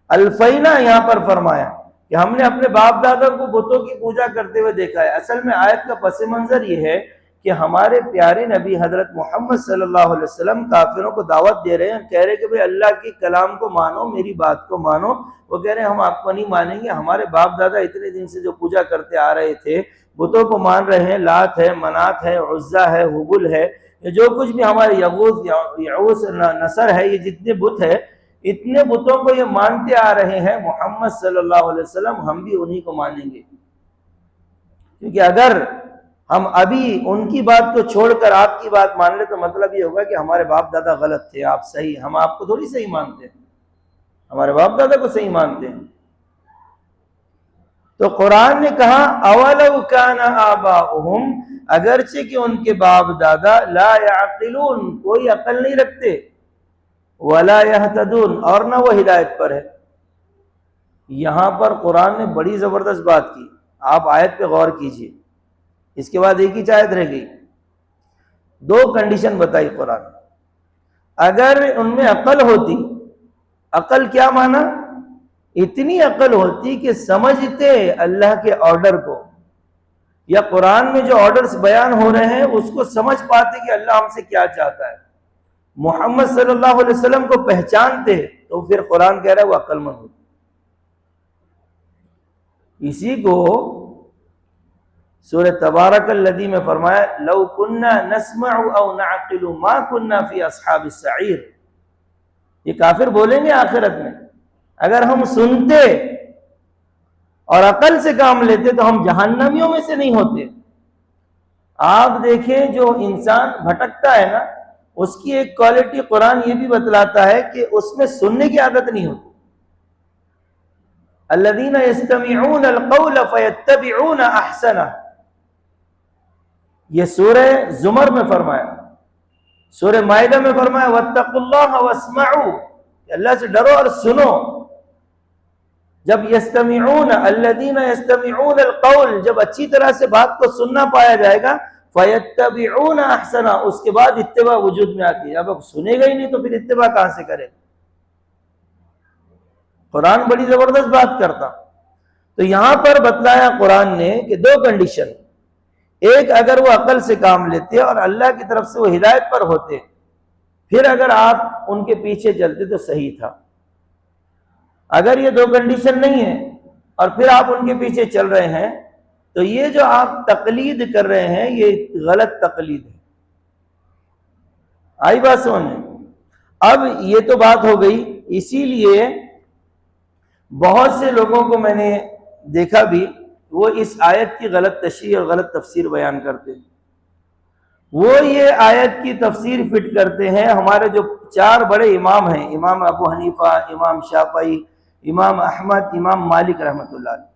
A: الفینا یہاں پر فرمایا کہ ہم نے اپنے باپ دادا کو بتوں کی پوجا کرتے ہوئے دیکھا ہے. اصل میں آیت کا پس منظر یہ ہے کہ ہمارے پیارے نبی حضرت محمد صلی اللہ علیہ وسلم کافروں کو دعوت دے رہے ہیں، کہہ رہے کہ بھئی اللہ کی کلام کو مانو، میری بات کو مانو. وہ کہہ رہے ہیں ہم آپ کو نہیں مانیں گے، ہمارے باپ دادا اتنے دن سے جو پوجا کرتے آ رہے تھے، بتوں کو مان رہے ہیں، لات ہے، منات ہے، عزا ہے، حبل ہے، جو کچھ بھی ہمارے یغوث، یعوث، نصر ہے، یہ جتنے بت ہے، اتنے بتوں کو یہ مانتے آ رہے ہیں. محمد صلی اللہ علیہ وسلم ہم بھی انہی کو مانیں گے. کیونکہ اگر ہم ابھی ان کی بات کو چھوڑ کر آپ کی بات مان لیں تو مطلب یہ ہوگا کہ ہمارے باپ دادا غلط تھے، آپ صحیح. ہم آپ کو تھوڑی صحیح مانتے ہیں، ہمارے باپ دادا کو صحیح مانتے ہیں. تو قرآن نے کہا اولو کان آباؤہم، اگرچہ کہ ان کے باپ دادا لا یعقلون، کوئی عقل نہیں رکھتے، ولا یہتدون، اور نہ وہ ہدایت پر ہے. یہاں پر قرآن نے بڑی زبردست بات کی. آپ آیت پہ غور کیجئے. اس کے بعد ایک ہی آیت رہ گئی. دو کنڈیشن بتائی قرآن. اگر ان میں عقل ہوتی، عقل کیا مانا؟ اتنی عقل ہوتی کہ سمجھتے اللہ کے آرڈر کو، یا قرآن میں جو آرڈرز بیان ہو رہے ہیں اس کو سمجھ پاتے کہ اللہ ہم سے کیا چاہتا ہے، محمد صلی اللہ علیہ وسلم کو پہچانتے، تو پھر قرآن کہہ رہا ہے وہ عقل مند ہوتی. اسی کو سورہ تبارک الذی میں فرمایا لو کننا نسمع او نعقل ما کننا فی اصحاب السعیر. یہ کافر بولیں گے آخرت میں اگر ہم سنتے اور عقل سے کام لیتے تو ہم جہنمیوں میں سے نہیں ہوتے. آپ دیکھیں جو انسان بھٹکتا ہے نا، اس کی ایک کوالٹی قرآن یہ بھی بتلاتا ہے کہ اس میں سننے کی عادت نہیں ہوتی. الذین یستمعون القول فیتبعون احسنہ، یہ سورہ زمر میں فرمایا. سورہ مائدہ میں فرمایا واتقوا اللہ واسمعوا، کہ اللہ سے ڈرو اور سنو. جب یستمعون الذین یستمعون القول، جب اچھی طرح سے بات کو سننا پایا جائے گا، فیتبعون احسنا، اس کے بعد اتباع وجود میں آتی ہے۔ اب سنے گا ہی نہیں تو پھر اتباع کہاں سے کرے؟ قرآن بڑی زبردست بات کرتا۔ تو یہاں پر بتلایا قرآن نے کہ دو کنڈیشن، ایک اگر وہ عقل سے کام لیتے اور اللہ کی طرف سے وہ ہدایت پر ہوتے، پھر اگر آپ ان کے پیچھے چلتے تو صحیح تھا۔ اگر یہ دو کنڈیشن نہیں ہے اور پھر آپ ان کے پیچھے چل رہے ہیں تو یہ جو آپ تقلید کر رہے ہیں یہ غلط تقلید ہے۔ آئی بات سمجھ میں؟ اب یہ تو بات ہو گئی، اسی لیے بہت سے لوگوں کو میں نے دیکھا بھی، وہ اس آیت کی غلط تشریح اور غلط تفسیر بیان کرتے ہیں۔ وہ یہ آیت کی تفسیر فٹ کرتے ہیں، ہمارے جو چار بڑے امام ہیں، امام ابو حنیفہ، امام شافعی، امام احمد، امام مالک رحمۃ اللہ علیہ،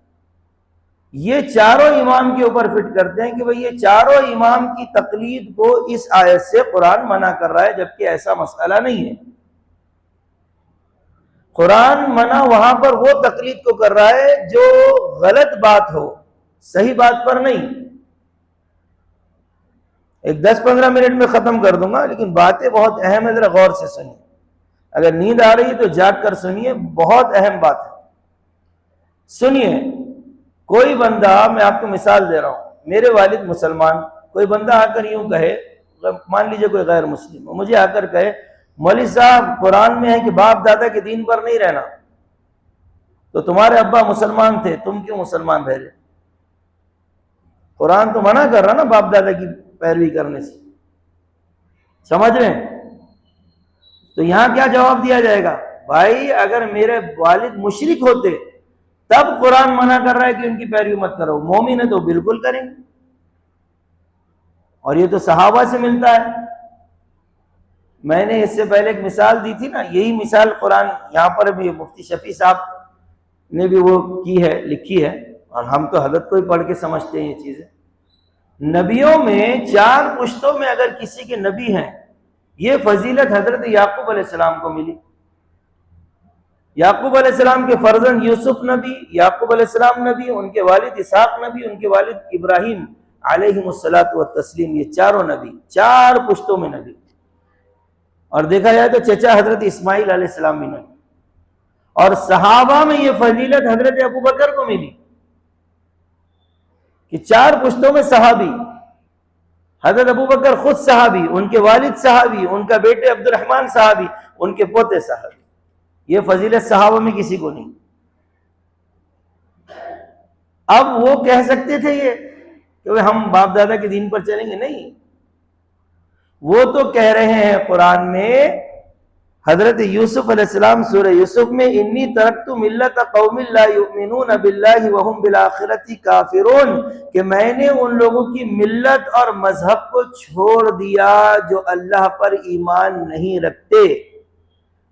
A: یہ چاروں امام کے اوپر فٹ کرتے ہیں کہ بھئی یہ چاروں امام کی تقلید کو اس آیت سے قرآن منع کر رہا ہے، جبکہ ایسا مسئلہ نہیں ہے۔ قرآن منع وہاں پر وہ تقلید کو کر رہا ہے جو غلط بات ہو، صحیح بات پر نہیں۔ ایک 10-15 منٹ میں ختم کر دوں گا، لیکن باتیں بہت اہم ہے، ذرا غور سے سنیے۔ اگر نیند آ رہی ہے تو جاگ کر سنیے، بہت اہم بات ہے۔ سنیے، کوئی بندہ، میں آپ کو مثال دے رہا ہوں، میرے والد مسلمان، کوئی بندہ آ کر یوں کہے، مان لیجئے کوئی غیر مسلم ہو، مجھے آ کر کہے مولوی صاحب قرآن میں ہے کہ باپ دادا کے دین پر نہیں رہنا، تو تمہارے ابا مسلمان تھے، تم کیوں مسلمان رہ رہے؟ قرآن تو منع کر رہا نا باپ دادا کی پیروی کرنے سے، سمجھ رہے ہیں؟ تو یہاں کیا جواب دیا جائے گا؟ بھائی اگر میرے والد مشرک ہوتے تب قرآن منع کر رہا ہے کہ ان کی پیروی مت کرو، مومن ہے تو بالکل کریں گے، اور یہ تو صحابہ سے ملتا ہے۔ میں نے اس سے پہلے ایک مثال دی تھی نا، یہی مثال قرآن یہاں پر بھی مفتی شفیع صاحب نے بھی وہ کی ہے، لکھی ہے، اور ہم تو حضرت کو ہی پڑھ کے سمجھتے ہیں یہ چیزیں۔ نبیوں میں 4 پشتوں میں اگر کسی کے نبی ہیں، یہ فضیلت حضرت یعقوب علیہ السلام کو ملی۔ یعقوب علیہ السلام کے فرزند یوسف نبی، یعقوب علیہ السلام نبی، ان کے والد اسحاق نبی، ان کے والد ابراہیم علیہ الصلاۃ والتسلیم، یہ چاروں نبی، 4 پشتوں میں نبی۔ اور دیکھا جائے تو چچا حضرت اسماعیل علیہ السلام بھی نبی۔ اور صحابہ میں یہ فضیلت حضرت ابو بکر کو ملی کہ 4 پشتوں میں صحابی، حضرت ابو بکر خود صحابی، ان کے والد صحابی، ان کا بیٹے عبد الرحمن صحابی، ان کے پوتے صحابی۔ یہ فضیلت صحابہ میں کسی کو نہیں۔ اب وہ کہہ سکتے تھے یہ کہ ہم باپ دادا کے دین پر چلیں گے، نہیں، وہ تو کہہ رہے ہیں قرآن میں، حضرت یوسف علیہ السلام سورہ یوسف میں، انی ترکت ملت قوم لا یؤمنون باللہ وہم بالآخرۃ کافرون، کہ میں نے ان لوگوں کی ملت اور مذہب کو چھوڑ دیا جو اللہ پر ایمان نہیں رکھتے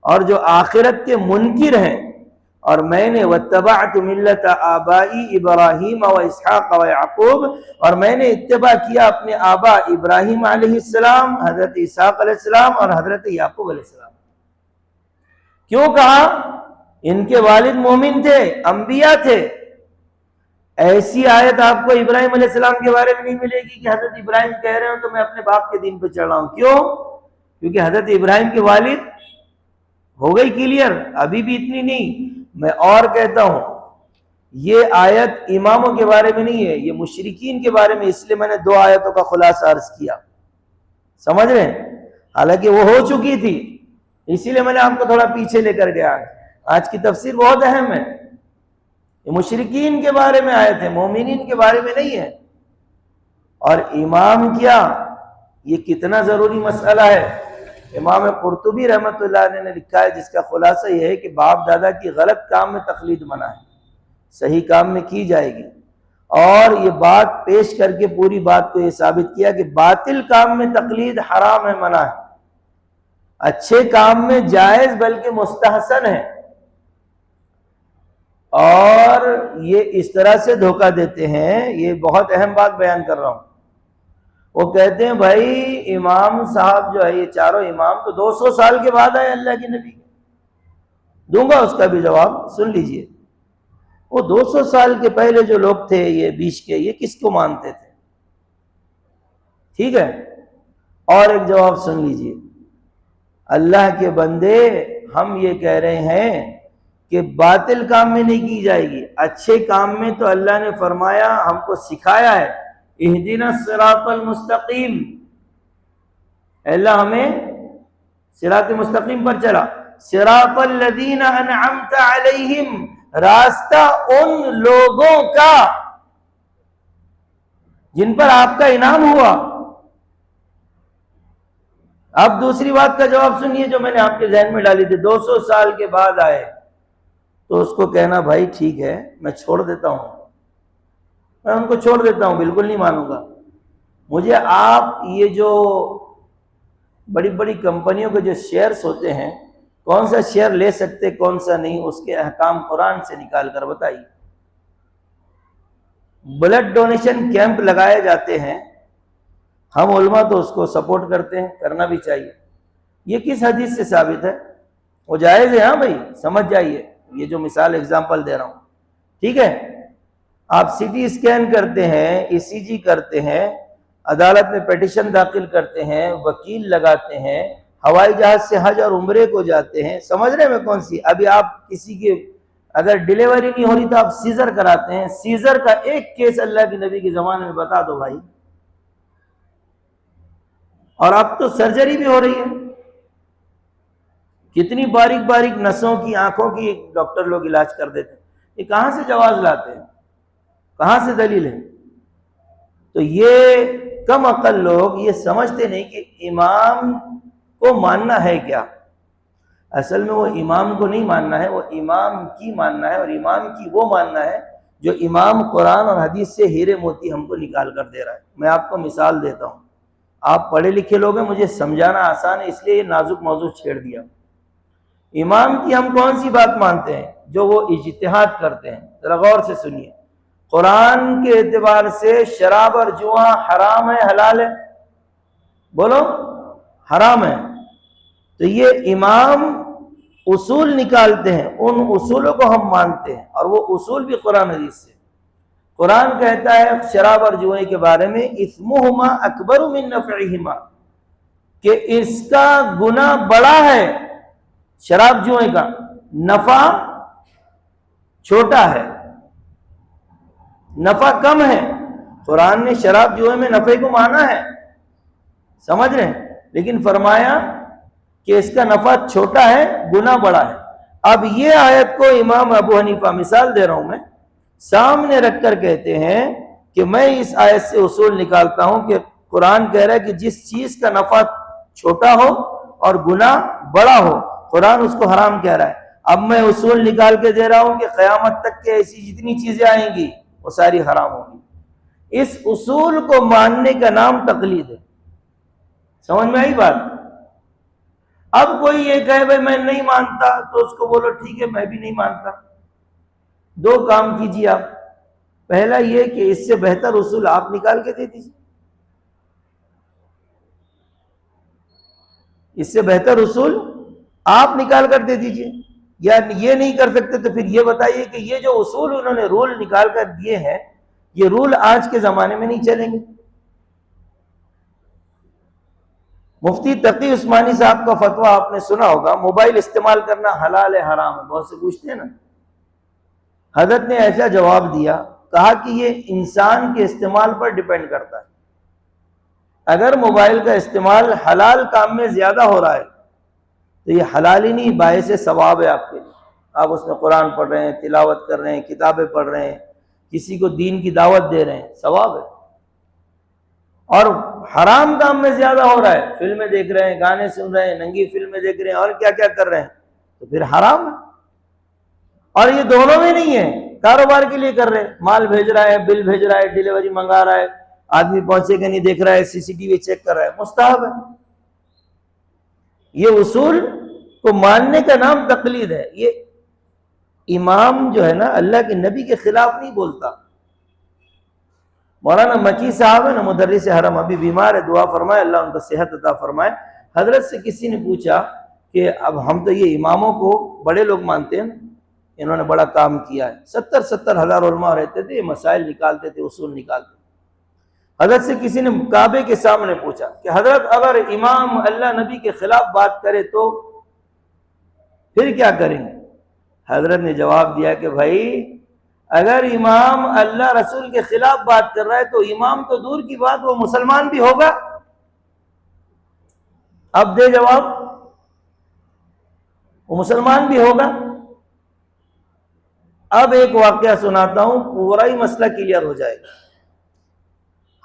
A: اور جو آخرت کے منکر ہیں، اور میں نے واتبعت ملت آبائی ابراہیم و اسحاق و یعقوب، اور میں نے اتباع کیا اپنے آبا ابراہیم علیہ السلام، حضرت اسحاق علیہ السلام اور حضرت یعقوب علیہ السلام۔ کیوں کہا؟ ان کے والد مومن تھے، انبیاء تھے۔ ایسی آیت آپ کو ابراہیم علیہ السلام کے بارے میں نہیں ملے گی کہ حضرت ابراہیم کہہ رہے ہوں تو میں اپنے باپ کے دین پہ چڑھ رہا ہوں۔ کیوں؟ کیونکہ حضرت ابراہیم کے والد ہو گئی کلیئر، ابھی بھی اتنی نہیں۔ میں اور کہتا ہوں، یہ آیت اماموں کے بارے میں نہیں ہے، یہ مشرکین کے بارے میں، اس لیے میں نے 2 آیتوں کا خلاصہ عرض کیا، سمجھ رہے ہیں؟ حالانکہ وہ ہو چکی تھی، اسی لیے میں نے آپ کو تھوڑا پیچھے لے کر گیا۔ آج کی تفسیر بہت اہم ہے، یہ مشرکین کے بارے میں آیت ہے، مومنین کے بارے میں نہیں ہے۔ اور امام کیا، یہ کتنا ضروری مسئلہ ہے۔ امام قرطبی رحمۃ اللہ علیہ نے لکھا ہے، جس کا خلاصہ یہ ہے کہ باپ دادا کی غلط کام میں تقلید منع ہے، صحیح کام میں کی جائے گی۔ اور یہ بات پیش کر کے پوری بات کو یہ ثابت کیا کہ باطل کام میں تقلید حرام ہے، منع ہے، اچھے کام میں جائز بلکہ مستحسن ہے۔ اور یہ اس طرح سے دھوکہ دیتے ہیں، یہ بہت اہم بات بیان کر رہا ہوں۔ وہ کہتے ہیں بھائی امام صاحب جو ہے، یہ چاروں امام تو 200 سال کے بعد آئے اللہ کے نبی، دوں گا اس کا بھی جواب، سن لیجئے۔ وہ 200 سال کے پہلے جو لوگ تھے یہ بیچ کے، یہ کس کو مانتے تھے؟ ٹھیک ہے. اور ایک جواب سن لیجئے، اللہ کے بندے ہم یہ کہہ رہے ہیں کہ باطل کام میں نہیں کی جائے گی، اچھے کام میں تو اللہ نے فرمایا، ہم کو سکھایا ہے، اہدنا الصراط المستقیم، اللہ ہمیں صراط مستقیم پر چلا. صراط الذین انعمت علیہم، راستہ ان لوگوں کا جن پر آپ کا انعام ہوا. اب دوسری بات کا جواب سنیے جو میں نے آپ کے ذہن میں ڈالی تھی. 200 سال کے بعد آئے تو اس کو کہنا بھائی ٹھیک ہے میں چھوڑ دیتا ہوں، میں ان کو چھوڑ دیتا ہوں، بالکل نہیں مانوں گا. مجھے آپ یہ جو بڑی بڑی کمپنیوں کے جو شیئرز ہوتے ہیں، کون سا شیئر لے سکتے کون سا نہیں، اس کے احکام قرآن سے نکال کر بتائیے. بلڈ ڈونیشن کیمپ لگائے جاتے ہیں، ہم علماء تو اس کو سپورٹ کرتے ہیں، کرنا بھی چاہیے. یہ کس حدیث سے ثابت ہے؟ وہ جائز ہے. ہاں بھائی سمجھ جائیے، یہ جو مثال ایگزامپل دے رہا ہوں، ٹھیک ہے. آپ سی ٹی اسکین کرتے ہیں، ای سی جی کرتے ہیں، عدالت میں پیٹیشن داخل کرتے ہیں، وکیل لگاتے ہیں، ہوائی جہاز سے حج اور عمرے کو جاتے ہیں. سمجھ رہے ہیں میں کون سی؟ ابھی آپ کسی کے اگر ڈیلیوری نہیں ہو رہی تو آپ سیزر کراتے ہیں. سیزر کا ایک کیس اللہ کے نبی کے زمانے میں بتا دو بھائی. اور اب تو سرجری بھی ہو رہی ہے، کتنی باریک باریک نسوں کی، آنکھوں کی ڈاکٹر لوگ علاج کر دیتے ہیں. یہ کہاں سے جواز لاتے ہیں؟ کہاں سے دلیل ہے؟ تو یہ کم عقل لوگ یہ سمجھتے نہیں کہ امام کو ماننا ہے کیا. اصل میں وہ امام کو نہیں ماننا ہے، وہ امام کی ماننا ہے، اور امام کی وہ ماننا ہے جو امام قرآن اور حدیث سے ہیرے موتی ہم کو نکال کر دے رہا ہے. میں آپ کو مثال دیتا ہوں، آپ پڑھے لکھے لوگ ہیں، مجھے سمجھانا آسان ہے اس لیے یہ نازک موضوع چھیڑ دیا. امام کی ہم کون سی بات مانتے ہیں؟ جو وہ اجتہاد کرتے ہیں. ذرا غور سے سنیے، قرآن کے اعتبار سے شراب اور جوا حرام ہے حلال ہے؟ بولو حرام ہے. تو یہ امام اصول نکالتے ہیں، ان اصولوں کو ہم مانتے ہیں، اور وہ اصول بھی قرآن حدیث سے. قرآن کہتا ہے شراب اور جوئے کے بارے میں اثمہما اکبر من نفعہما، کہ اس کا گناہ بڑا ہے، شراب جوئے کا نفع چھوٹا ہے، نفع کم ہے. قرآن نے شراب جوئے میں نفع کو مانا ہے، سمجھ رہے ہیں، لیکن فرمایا کہ اس کا نفع چھوٹا ہے، گناہ بڑا ہے. اب یہ آیت کو امام ابو حنیفہ، مثال دے رہا ہوں میں، سامنے رکھ کر کہتے ہیں کہ میں اس آیت سے اصول نکالتا ہوں کہ قرآن کہہ رہا ہے کہ جس چیز کا نفع چھوٹا ہو اور گناہ بڑا ہو، قرآن اس کو حرام کہہ رہا ہے. اب میں اصول نکال کے دے رہا ہوں کہ قیامت تک کے ایسی جتنی چیزیں آئیں گی وہ ساری حرام ہوں گی. اس اصول کو ماننے کا نام تقلید ہے. سمجھ میں آئی بات؟ اب کوئی یہ کہے بھائی میں نہیں مانتا، تو اس کو بولو ٹھیک ہے میں بھی نہیں مانتا. دو کام کیجیے آپ. پہلا یہ کہ اس سے بہتر اصول آپ نکال کے دے دیجیے، اس سے بہتر اصول آپ نکال کر دے دیجیے. یا یہ نہیں کر سکتے تو پھر یہ بتائیے کہ یہ جو اصول انہوں نے رول نکال کر دیے ہیں، یہ رول آج کے زمانے میں نہیں چلیں گے. مفتی تقی عثمانی صاحب کا فتویٰ آپ نے سنا ہوگا، موبائل استعمال کرنا حلال ہے حرام ہے؟ بہت سے پوچھتے ہیں نا. حضرت نے ایسا جواب دیا، کہا کہ یہ انسان کے استعمال پر ڈیپینڈ کرتا ہے. اگر موبائل کا استعمال حلال کام میں زیادہ ہو رہا ہے تو یہ حلال ہی نہیں، باعث ثواب ہے آپ کے لیے. آپ اس میں قرآن پڑھ رہے ہیں، تلاوت کر رہے ہیں، کتابیں پڑھ رہے ہیں، کسی کو دین کی دعوت دے رہے ہیں، ثواب ہے. اور حرام کام میں زیادہ ہو رہا ہے، فلمیں دیکھ رہے ہیں، گانے سن رہے ہیں، ننگی فلمیں دیکھ رہے ہیں، اور کیا کیا کر رہے ہیں، تو پھر حرام ہے. اور یہ دونوں میں نہیں ہے، کاروبار کے لیے کر رہے ہیں، مال بھیج رہا ہے، بل بھیج رہا ہے، ڈیلیوری منگا رہا ہے، آدمی پہنچے کہ نہیں دیکھ رہا ہے، سی سی ٹی وی چیک کر رہا ہے، مستحب ہے. یہ اصول کو ماننے کا نام تقلید ہے. یہ امام جو ہے نا اللہ کے نبی کے خلاف نہیں بولتا. مولانا مکی صاحب ہے نا، مدرس حرم، ابھی بیمار ہے، دعا فرمائے اللہ ان کو صحت عطا فرمائے. حضرت سے کسی نے پوچھا کہ اب ہم تو یہ اماموں کو بڑے لوگ مانتے ہیں، انہوں نے بڑا کام کیا ہے. 70 ہزار علماء رہتے تھے، مسائل نکالتے تھے، اصول نکالتے تھے. حضرت سے کسی نے کعبے کے سامنے پوچھا کہ حضرت اگر امام اللہ نبی کے خلاف بات کرے تو پھر کیا کریں گے؟ حضرت نے جواب دیا کہ بھائی اگر امام اللہ رسول کے خلاف بات کر رہا ہے تو امام تو دور کی بات وہ مسلمان بھی ہوگا. اب دے جواب، وہ مسلمان بھی ہوگا. اب ایک واقعہ سناتا ہوں، پورا ہی مسئلہ کلیئر ہو جائے گا.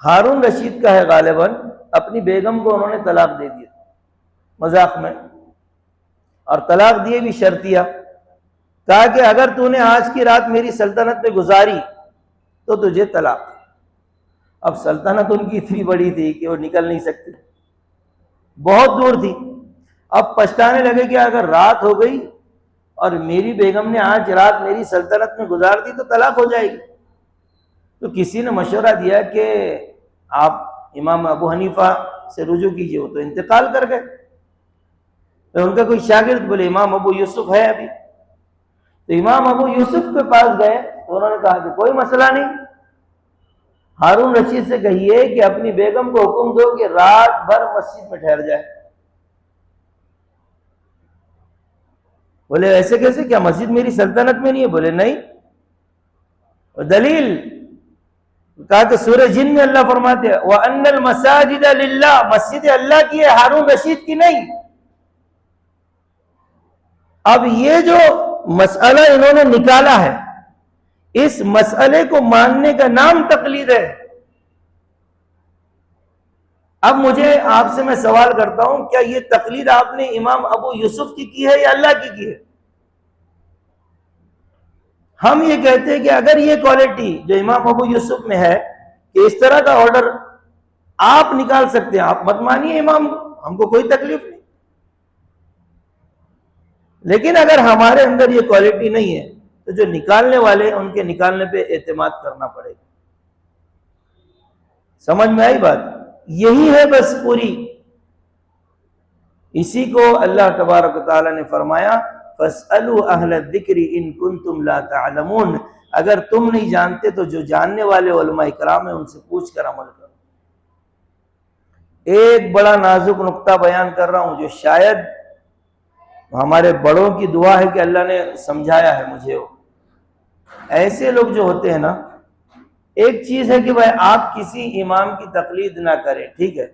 A: ہارون رشید کا ہے غالباً، اپنی بیگم کو انہوں نے طلاق دے دیا مذاق میں، اور طلاق دیے بھی شرطیہ. کہا کہ اگر تو نے آج کی رات میری سلطنت پہ گزاری تو تجھے طلاق. اب سلطنت ان کی اتنی بڑی تھی کہ وہ نکل نہیں سکتی، بہت دور تھی. اب پچھتانے لگے کہ اگر رات ہو گئی اور میری بیگم نے آج رات میری سلطنت میں گزار دی تو طلاق ہو جائے گی. تو کسی نے مشورہ دیا کہ آپ امام ابو حنیفہ سے رجوع کیجئے، وہ تو انتقال کر گئے. تو ان کا کوئی شاگرد بولے امام ابو یوسف ہے ابھی، تو امام ابو یوسف کے پاس گئے تو انہوں نے کہا کہ کوئی مسئلہ نہیں، ہارون رشید سے کہیے کہ اپنی بیگم کو حکم دو کہ رات بھر مسجد میں ٹھہر جائے. بولے ایسے کیسے، کیا مسجد میری سلطنت میں نہیں ہے؟ بولے نہیں. دلیل؟ کہا کہ سورہ جن میں اللہ فرماتے ہیں وَأَنَّ الْمَسَاجِدَ لِلَّهِ، مسجد اللہ کی ہے، ہارون رشید کی نہیں. اب یہ جو مسئلہ انہوں نے نکالا ہے، اس مسئلے کو ماننے کا نام تقلید ہے. اب مجھے آپ سے میں سوال کرتا ہوں، کیا یہ تقلید آپ نے امام ابو یوسف کی ہے یا اللہ کی ہے؟ ہم یہ کہتے ہیں کہ اگر یہ کوالٹی جو امام ابو یوسف میں ہے کہ اس طرح کا آرڈر آپ نکال سکتے ہیں، آپ مت مانیے امام، ہم کو کوئی تکلیف نہیں. لیکن اگر ہمارے اندر یہ کوالٹی نہیں ہے تو جو نکالنے والے ان کے نکالنے پہ اعتماد کرنا پڑے گا. سمجھ میں آئی بات؟ یہی ہے بس پوری. اسی کو اللہ تبارک و تعالی نے فرمایا فَاسْأَلُوا أَهْلَ الذِّكْرِ إِن كُنتُمْ لَا تَعْلَمُونَ، اگر تم نہیں جانتے تو جو جاننے والے علماء کرام ہیں ان سے پوچھ کر عمل کرو. ایک بڑا نازک نقطہ بیان کر رہا ہوں جو شاید ہمارے بڑوں کی دعا ہے کہ اللہ نے سمجھایا ہے مجھے. وہ ایسے لوگ جو ہوتے ہیں نا، ایک چیز ہے کہ بھائی آپ کسی امام کی تقلید نہ کریں، ٹھیک ہے،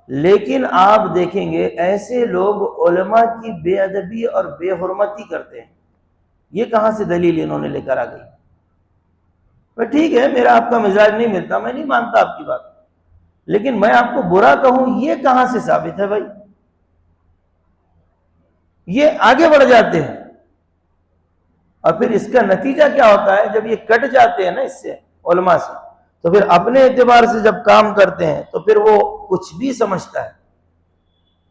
A: لیکن آپ دیکھیں گے ایسے لوگ علماء کی بے ادبی اور بے حرمتی کرتے ہیں. یہ کہاں سے دلیل انہوں نے لے کر آ گئی؟ ٹھیک ہے، میرا آپ کا مزاج نہیں ملتا، میں نہیں مانتا آپ کی بات، لیکن میں آپ کو برا کہوں یہ کہاں سے ثابت ہے؟ بھائی یہ آگے بڑھ جاتے ہیں، اور پھر اس کا نتیجہ کیا ہوتا ہے؟ جب یہ کٹ جاتے ہیں نا اس سے علماء سے، تو پھر اپنے اعتبار سے جب کام کرتے ہیں تو پھر وہ کچھ بھی سمجھتا ہے.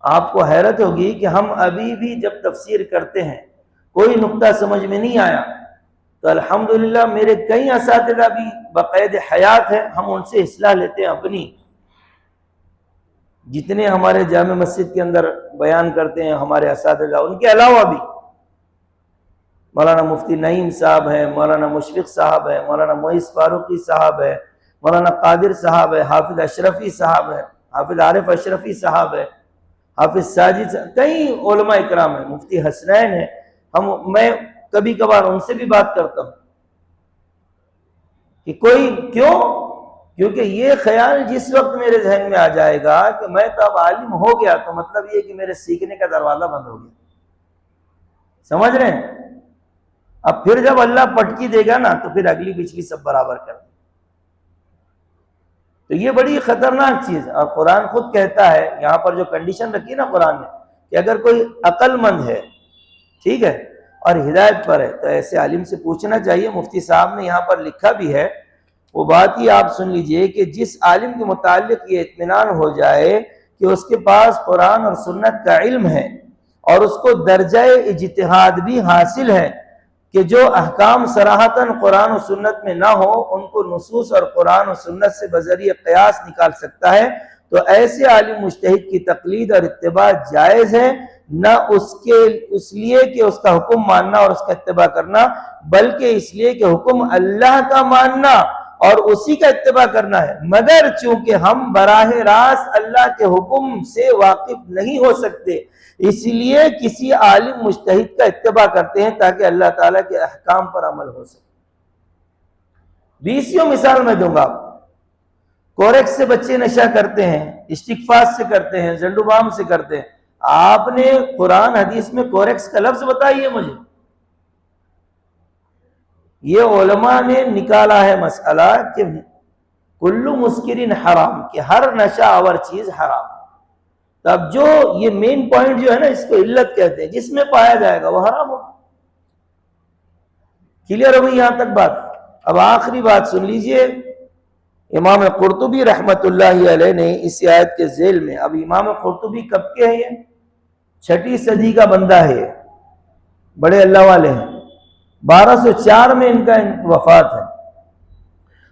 A: آپ کو حیرت ہوگی کہ ہم ابھی بھی جب تفسیر کرتے ہیں کوئی نقطہ سمجھ میں نہیں آیا تو الحمدللہ میرے کئی اساتذہ بھی بقید حیات ہیں، ہم ان سے اصلاح لیتے ہیں اپنی. جتنے ہمارے جامع مسجد کے اندر بیان کرتے ہیں ہمارے اساتذہ، ان کے علاوہ بھی مولانا مفتی نعیم صاحب ہیں، مولانا مشفق صاحب ہیں، مولانا معیز فاروقی صاحب ہیں، مولانا قادر صاحب ہے، حافظ اشرفی صاحب ہے، حافظ عارف اشرفی صاحب ہے، حافظ ساجد صاحب، کئی علماء اکرام ہیں، مفتی حسنین ہیں. میں کبھی کبھار ان سے بھی بات کرتا ہوں کہ کیونکہ یہ خیال جس وقت میرے ذہن میں آ جائے گا کہ میں تو اب عالم ہو گیا تو مطلب یہ کہ میرے سیکھنے کا دروازہ بند ہو گیا. سمجھ رہے ہیں؟ اب پھر جب اللہ پٹکی دے گا نا تو پھر اگلی پچھلی سب برابر کر دے. تو یہ بڑی خطرناک چیز ہے. اور قرآن خود کہتا ہے، یہاں پر جو کنڈیشن رکھی نا قرآن نے، کہ اگر کوئی عقل مند ہے، ٹھیک ہے، اور ہدایت پر ہے تو ایسے عالم سے پوچھنا چاہیے. مفتی صاحب نے یہاں پر لکھا بھی ہے، وہ بات ہی آپ سن لیجئے کہ جس عالم کے متعلق یہ اطمینان ہو جائے کہ اس کے پاس قرآن اور سنت کا علم ہے اور اس کو درجہ اجتہاد بھی حاصل ہے کہ جو احکام صراحتاً قرآن و سنت میں نہ ہو ان کو نصوص اور قرآن و سنت سے بذریعہ قیاس نکال سکتا ہے، تو ایسے عالم مجتہد کی تقلید اور اتباع جائز ہے نہ اس لیے کہ اس کا حکم ماننا اور اس کا اتباع کرنا، بلکہ اس لیے کہ حکم اللہ کا ماننا اور اسی کا اتباع کرنا ہے، مگر چونکہ ہم براہ راست اللہ کے حکم سے واقف نہیں ہو سکتے، اس لیے کسی عالم مجتہد کا اتباع کرتے ہیں تاکہ اللہ تعالیٰ کے احکام پر عمل ہو سکے۔ 20 مثال میں دوں گا۔ کورکس سے بچے نشہ کرتے ہیں، اسٹکفاس سے کرتے ہیں، زنڈو بام سے کرتے ہیں۔ آپ نے قرآن حدیث میں کورکس کا لفظ بتائیے مجھے۔ یہ علماء نے نکالا ہے مسئلہ کہ کلو مسکرین حرام، کہ ہر نشہ آور چیز حرام۔ تب جو یہ مین پوائنٹ جو ہے نا، اس کو علت کہتے ہیں، جس میں پایا جائے گا وہ حرام ہوگا۔ کلیئر ہو گئی یہاں تک بات؟ اب آخری بات سن لیجئے۔ امام قرطبی رحمت اللہ علیہ نے اس آیت کے ذیل میں، اب امام قرطبی کب کے ہیں؟ یہ 6 صدی کا بندہ ہے، بڑے اللہ والے ہیں، 1204 میں ان کا وفات ہے۔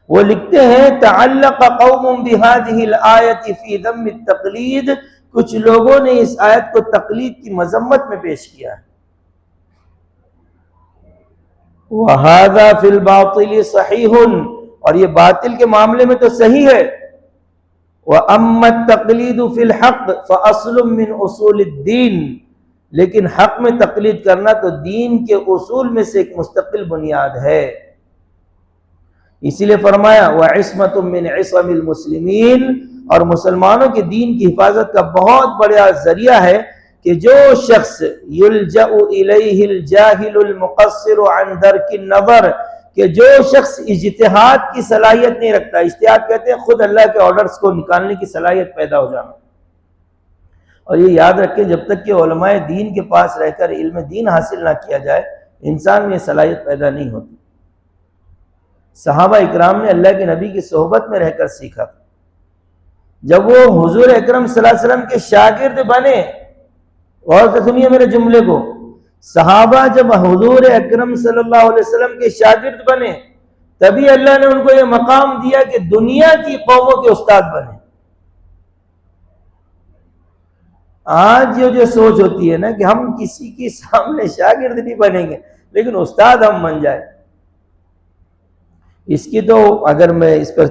A: وہ لکھتے ہیں تعلق قوم بهذه الآیت فی ذم التقلید، کچھ لوگوں نے اس آیت کو تقلید کی مذمت میں پیش کیا ہے۔ وَهَذَا فِي الْبَاطِلِ صَحِيحٌ، اور یہ باطل کے معاملے میں تو صحیح ہے۔ وَأَمَّا التَّقْلِيدُ فِي الْحَقِّ فَأَصْلٌ مِّنْ أُصُولِ الدِّينِ، لیکن حق میں تقلید کرنا تو دین کے اصول میں سے ایک مستقل بنیاد ہے۔ اسی لیے فرمایا وَعِصْمَةٌ مِّنْ عِصَمِ الْمُسْلِمِينَ، اور مسلمانوں کے دین کی حفاظت کا بہت بڑا ذریعہ ہے کہ جو شخص یلجأ الیہ الجاہل المقصر عن درک النظر، کہ جو شخص اجتہاد کی صلاحیت نہیں رکھتا، اجتہاد کہتے ہیں خود اللہ کے آرڈرز کو نکالنے کی صلاحیت پیدا ہو جانا۔ اور یہ یاد رکھیں جب تک کہ علماء دین کے پاس رہ کر علم دین حاصل نہ کیا جائے، انسان میں یہ صلاحیت پیدا نہیں ہوتی۔ صحابہ اکرام نے اللہ کے نبی کی صحبت میں رہ کر سیکھا۔ جب وہ حضور اکرم صلی اللہ علیہ وسلم کے شاگرد بنے، غور سے سنیے میرے جملے کو، صحابہ جب حضور اکرم صلی اللہ علیہ وسلم کے شاگرد بنے، تبھی اللہ نے ان کو یہ مقام دیا کہ دنیا کی قوموں کے استاد بنے۔ آج جو سوچ ہوتی ہے نا کہ ہم کسی کے سامنے شاگرد نہیں بنیں گے لیکن استاد ہم بن جائیں، اس کی تو اگر میں اس پر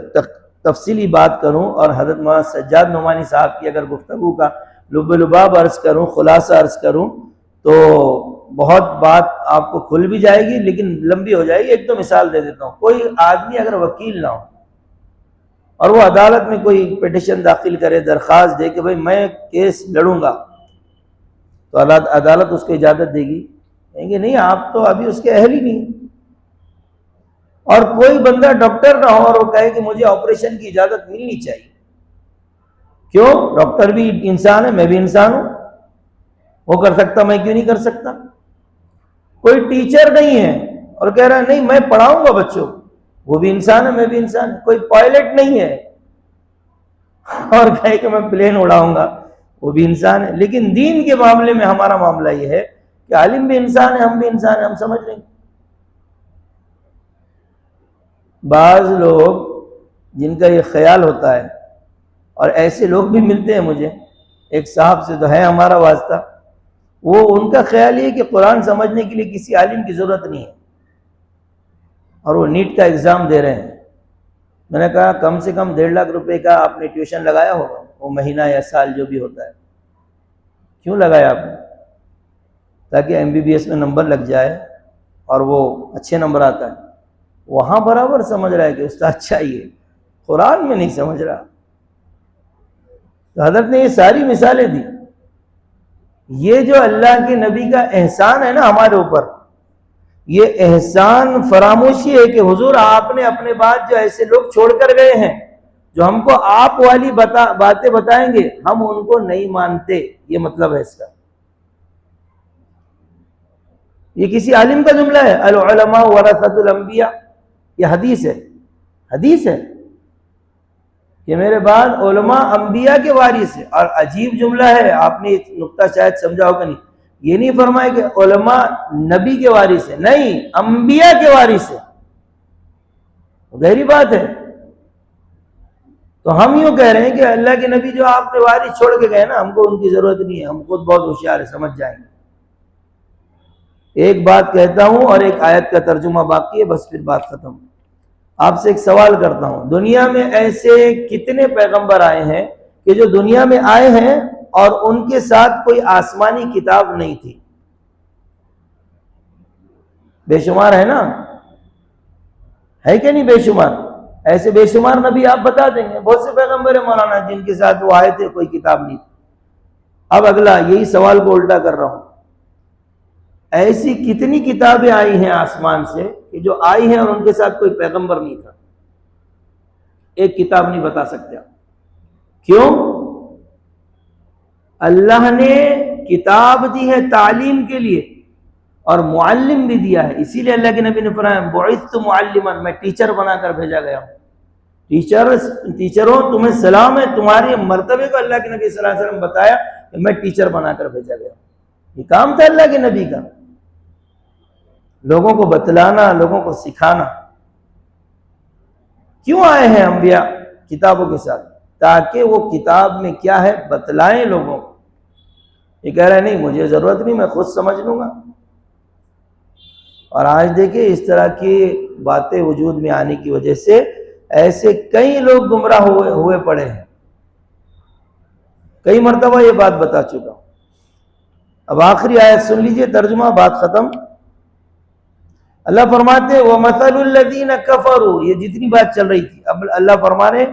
A: تفصیلی بات کروں اور حضرت مولانا سجاد نعمانی صاحب کی اگر گفتگو کا لب لباب عرض کروں، خلاصہ عرض کروں، تو بہت بات آپ کو کھل بھی جائے گی لیکن لمبی ہو جائے گی۔ ایک تو مثال دے دیتا ہوں، کوئی آدمی اگر وکیل نہ ہو اور وہ عدالت میں کوئی پیٹیشن داخل کرے، درخواست دے کہ بھئی میں کیس لڑوں گا، تو عدالت اس کو اجازت دے گی؟ کہیں گے نہیں، آپ تو ابھی اس کے اہل ہی نہیں۔ اور کوئی بندہ ڈاکٹر نہ ہو اور وہ کہے کہ مجھے آپریشن کی اجازت ملنی چاہیے، کیوں؟ ڈاکٹر بھی انسان ہے، میں بھی انسان ہوں، وہ کر سکتا میں کیوں نہیں کر سکتا؟ کوئی ٹیچر نہیں ہے اور کہہ رہا ہے نہیں میں پڑھاؤں گا بچوں، وہ بھی انسان ہے، میں بھی انسان ہوں۔ کوئی پائلٹ نہیں ہے اور کہے کہ میں پلین اڑاؤں گا، وہ بھی انسان ہے۔ لیکن دین کے معاملے میں ہمارا معاملہ یہ ہے کہ عالم بھی انسان ہے، ہم بھی انسان ہیں، ہم سمجھ لیں گے۔ بعض لوگ جن کا یہ خیال ہوتا ہے، اور ایسے لوگ بھی ملتے ہیں مجھے، ایک صاحب سے تو ہے ہمارا واسطہ، وہ ان کا خیال یہ کہ قرآن سمجھنے کے لیے کسی عالم کی ضرورت نہیں ہے، اور وہ نیٹ کا ایگزام دے رہے ہیں۔ میں نے کہا کم سے کم 1.5 لاکھ روپے کا آپ نے ٹیوشن لگایا ہوگا، وہ مہینہ یا سال جو بھی ہوتا ہے، کیوں لگایا آپ نے؟ تاکہ MBBS میں نمبر لگ جائے اور وہ اچھے نمبر آتا ہے۔ وہاں برابر سمجھ رہا ہے کہ استاد چاہیے، قرآن میں نہیں سمجھ رہا۔ تو حضرت نے یہ ساری مثالیں دی۔ یہ جو اللہ کے نبی کا احسان ہے نا ہمارے اوپر، یہ احسان فراموشی ہے کہ حضور آپ نے اپنے بعد جو ایسے لوگ چھوڑ کر گئے ہیں جو ہم کو آپ والی باتیں بتائیں گے، ہم ان کو نہیں مانتے، یہ مطلب ہے اس کا۔ یہ کسی عالم کا جملہ ہے، العلماء ورثۃ الانبیاء، یہ حدیث ہے، حدیث ہے کہ میرے بعد علماء انبیاء کے وارث ہیں۔ اور عجیب جملہ ہے، آپ نے نقطہ شاید سمجھا ہوگا نہیں، یہ نہیں فرمایا کہ علماء نبی کے وارث ہیں، نہیں، انبیاء کے وارث ہیں، گہری بات ہے۔ تو ہم یوں کہہ رہے ہیں کہ اللہ کے نبی جو آپ نے وارث چھوڑ کے گئے نا، ہم کو ان کی ضرورت نہیں ہے، ہم خود بہت ہوشیار ہے، سمجھ جائیں گے۔ ایک بات کہتا ہوں اور ایک آیت کا ترجمہ باقی ہے، بس پھر بات ختم۔ آپ سے ایک سوال کرتا ہوں، دنیا میں ایسے کتنے پیغمبر آئے ہیں کہ جو دنیا میں آئے ہیں اور ان کے ساتھ کوئی آسمانی کتاب نہیں تھی؟ بے شمار ہے نا، ہے کہ نہیں بے شمار؟ ایسے بے شمار نبی آپ بتا دیں گے، بہت سے پیغمبر ہیں مولانا جن کے ساتھ وہ آئے تھے، کوئی کتاب نہیں تھی۔ اب اگلا یہی سوال کو الٹا کر رہا ہوں، ایسی کتنی کتابیں آئی ہیں آسمان سے کہ جو آئی ہیں اور ان کے ساتھ کوئی پیغمبر نہیں تھا؟ ایک کتاب نہیں بتا سکتے آپ۔ کیوں؟ اللہ نے کتاب دی ہے تعلیم کے لیے اور معلم بھی دیا ہے، اسی لیے اللہ کے نبی نے فرمایا بعثت معلما، میں ٹیچر بنا کر بھیجا گیا ہوں۔ ٹیچروں تمہیں سلام ہے، تمہارے مرتبے کو اللہ کے نبی صلی اللہ علیہ وسلم بتایا کہ میں ٹیچر بنا کر بھیجا گیا ہوں۔ یہ کام تھا اللہ کے نبی کا، لوگوں کو بتلانا، لوگوں کو سکھانا۔ کیوں آئے ہیں انبیاء کتابوں کے ساتھ؟ تاکہ وہ کتاب میں کیا ہے بتلائیں لوگوں کو۔ یہ کہہ رہے نہیں مجھے ضرورت نہیں، میں خود سمجھ لوں گا۔ اور آج دیکھیں اس طرح کی باتیں وجود میں آنے کی وجہ سے ایسے کئی لوگ گمراہ ہوئے پڑے ہیں۔ کئی مرتبہ یہ بات بتا چکا ہوں۔ اب آخری آیت سن لیجئے، ترجمہ، بات ختم۔ اللہ فرماتے ہیں وَمَثَلُ الَّذِينَ كَفَرُوا، یہ جتنی بات چل رہی تھی، اب اللہ فرما رہے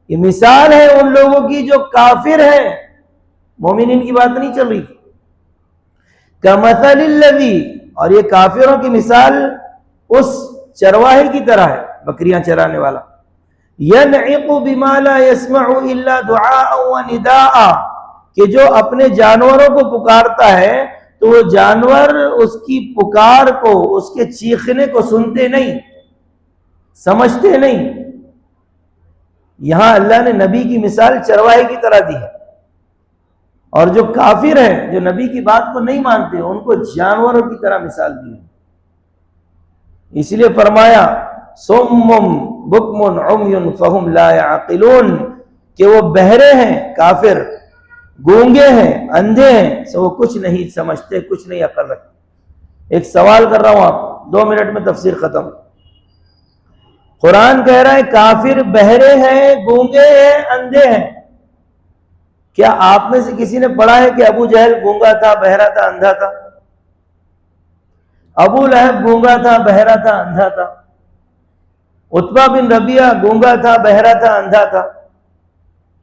A: یہ مثال ہے ان لوگوں کی جو کافر ہیں، مومنین کی بات نہیں چل رہی تھی۔ كَمَثَلِ الَّذِي، اور یہ کافروں کی مثال اس چرواہے کی طرح ہے، بکریاں چرانے والا، يَنْعِقُ بِمَا لَا يَسْمَعُ إِلَّا دُعَاءً وَنِدَاءً، کہ جو اپنے جانوروں کو پکارتا ہے تو وہ جانور اس کی پکار کو، اس کے چیخنے کو سنتے نہیں، سمجھتے نہیں۔ یہاں اللہ نے نبی کی مثال چرواہے کی طرح دی ہے، اور جو کافر ہیں، جو نبی کی بات کو نہیں مانتے، ان کو جانوروں کی طرح مثال دی ہے۔ اس لیے فرمایا صم بکم عمی فہم لا یعقلون، کہ وہ بہرے ہیں، کافر گونگے ہیں، اندھے ہیں، سو وہ کچھ نہیں سمجھتے، کچھ نہیں عقل رکھتے۔ ایک سوال کر رہا ہوں آپ، 2 منٹ میں تفسیر ختم۔ قرآن کہہ رہا ہے کافر بہرے ہیں، گونگے ہیں، اندھے ہیں۔ کیا آپ میں سے کسی نے پڑھا ہے کہ ابو جہل گونگا تھا، بہرا تھا، اندھا تھا؟ ابو لہب گونگا تھا، بہرا تھا، اندھا تھا؟ عتبہ بن ربیعہ گونگا تھا، بہرا تھا، اندھا تھا؟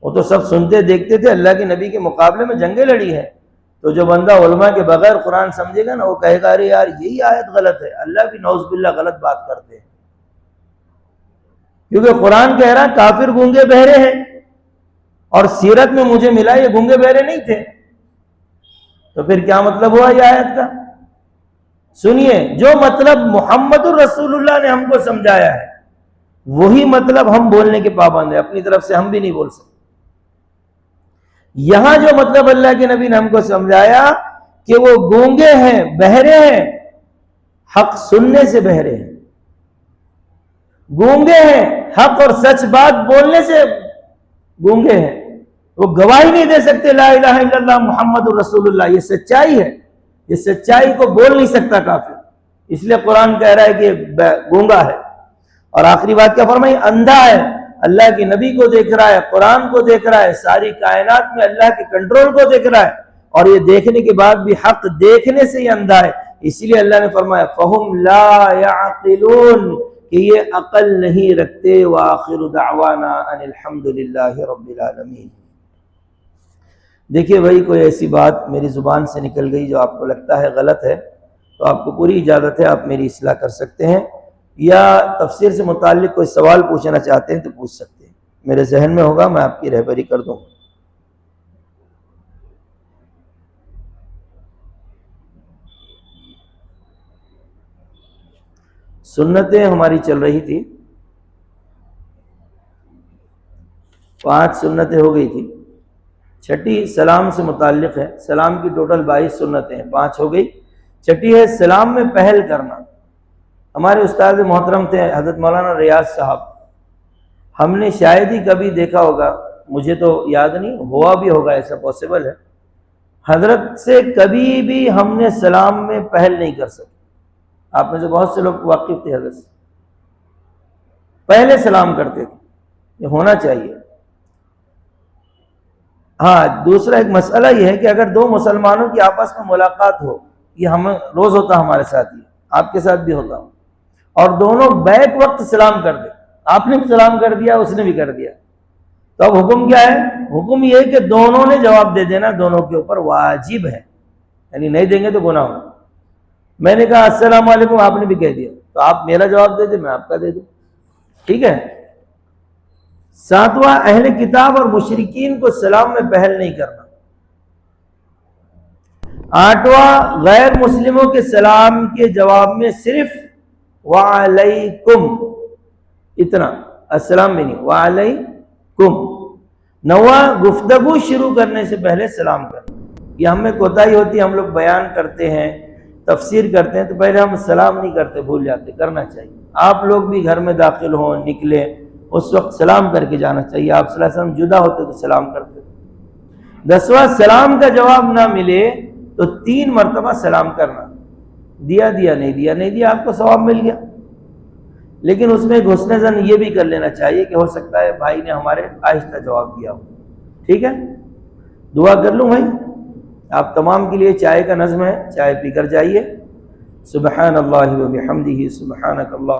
A: وہ تو سب سنتے دیکھتے تھے، اللہ کے نبی کے مقابلے میں جنگیں لڑی ہیں۔ تو جو بندہ علماء کے بغیر قرآن سمجھے گا نا، وہ کہے گا ارے یار یہی آیت غلط ہے، اللہ بھی نعوذ باللہ غلط بات کرتے ہیں۔ کیونکہ قرآن کہہ رہا کافر گونگے بہرے ہیں، اور سیرت میں مجھے ملا یہ گونگے بہرے نہیں تھے، تو پھر کیا مطلب ہوا یہ آیت کا؟ سنیے، جو مطلب محمد الرسول اللہ نے ہم کو سمجھایا ہے وہی مطلب ہم بولنے کے پابند ہیں، اپنی طرف سے ہم بھی نہیں بول سکتے۔ یہاں جو مطلب اللہ کے نبی نے ہم کو سمجھایا کہ وہ گونگے ہیں، بہرے ہیں، حق سننے سے بہرے ہیں، گونگے ہیں، حق اور سچ بات بولنے سے گونگے ہیں، وہ گواہی نہیں دے سکتے لا الہ الا اللہ محمد الرسول اللہ، یہ سچائی ہے، یہ سچائی کو بول نہیں سکتا کافر، اس لیے قرآن کہہ رہا ہے کہ گونگا ہے۔ اور آخری بات کیا فرمائی؟ اندھا ہے، اللہ کے نبی کو دیکھ رہا ہے، قرآن کو دیکھ رہا ہے، ساری کائنات میں اللہ کے کنٹرول کو دیکھ رہا ہے، اور یہ دیکھنے کے بعد بھی حق دیکھنے سے ہی اندھا ہے، اسی لیے اللہ نے فرمایا فَهُمْ لَا يَعْقِلُونَ، کہ یہ عقل نہیں رکھتے۔ وَآخِرُ دَعْوَانَا أَنِ الْحَمْدُ لِلَّهِ رَبِّ الْعَالَمِينَ۔ دیکھیے بھائی، کوئی ایسی بات میری زبان سے نکل گئی جو آپ کو لگتا ہے غلط ہے تو آپ کو پوری اجازت ہے، آپ میری اصلاح کر سکتے ہیں، یا تفسیر سے متعلق کوئی سوال پوچھنا چاہتے ہیں تو پوچھ سکتے ہیں، میرے ذہن میں ہوگا میں آپ کی رہبری کر دوں گا۔ سنتیں ہماری چل رہی تھی، 5 سنتیں ہو گئی تھی، چھٹی سلام سے متعلق ہے۔ سلام کی ٹوٹل 22 سنتیں ہیں، 5 ہو گئی، چھٹی ہے سلام میں پہل کرنا۔ ہمارے استاد محترم تھے حضرت مولانا ریاض صاحب، ہم نے شاید ہی کبھی دیکھا ہوگا، مجھے تو یاد نہیں، ہوا بھی ہوگا، ایسا پاسبل ہے، حضرت سے کبھی بھی ہم نے سلام میں پہل نہیں کر سکے۔ آپ میں سے بہت سے لوگ واقف تھے حضرت سے، پہلے سلام کرتے تھے، یہ ہونا چاہیے۔ ہاں، دوسرا ایک مسئلہ یہ ہے کہ اگر دو مسلمانوں کی آپس میں ملاقات ہو، یہ ہمیں روز ہوتا ہمارے ساتھ، ہی آپ کے ساتھ بھی ہوتا ہوں، اور دونوں بیک وقت سلام کر دیں، آپ نے بھی سلام کر دیا، اس نے بھی کر دیا، تو اب حکم کیا ہے؟ حکم یہ ہے کہ دونوں نے جواب دے دینا، دونوں کے اوپر واجب ہے، یعنی نہیں دیں گے تو گناہ ہوگا۔ میں نے کہا السلام علیکم، آپ نے بھی کہہ دیا، تو آپ میرا جواب دے دیں، میں آپ کا دے دوں، ٹھیک ہے۔ ساتواں، اہل کتاب اور مشرکین کو سلام میں پہل نہیں کرنا۔ آٹھواں، غیر مسلموں کے سلام کے جواب میں صرف وعلیکم اتنا، السلام بھی نہیں، وعلیکم۔ نواں، گفتگو شروع کرنے سے پہلے سلام کرنا۔ یہ ہم میں کوتاہی ہوتی ہے، ہم لوگ بیان کرتے ہیں، تفسیر کرتے ہیں تو پہلے ہم سلام نہیں کرتے، بھول جاتے، کرنا چاہیے۔ آپ لوگ بھی گھر میں داخل ہوں، نکلیں، اس وقت سلام کر کے جانا چاہیے۔ آپ صلی اللہ علیہ وسلم جدا ہوتے تو سلام کرتے تھے۔ 10واں، سلام کا جواب نہ ملے تو 3 مرتبہ سلام کرنا، دیا نہیں دیا نہیں دیا، آپ کو ثواب مل گیا، لیکن اس میں حسن ظن یہ بھی کر لینا چاہیے کہ ہو سکتا ہے بھائی نے ہمارے آہستہ جواب دیا ہو، ٹھیک ہے۔ دعا کر لوں بھائی، آپ تمام کے لیے چائے کا نظم ہے، چائے پی کر جائیے۔ سبحان اللہ و بحمدہ، سبحانک اللہ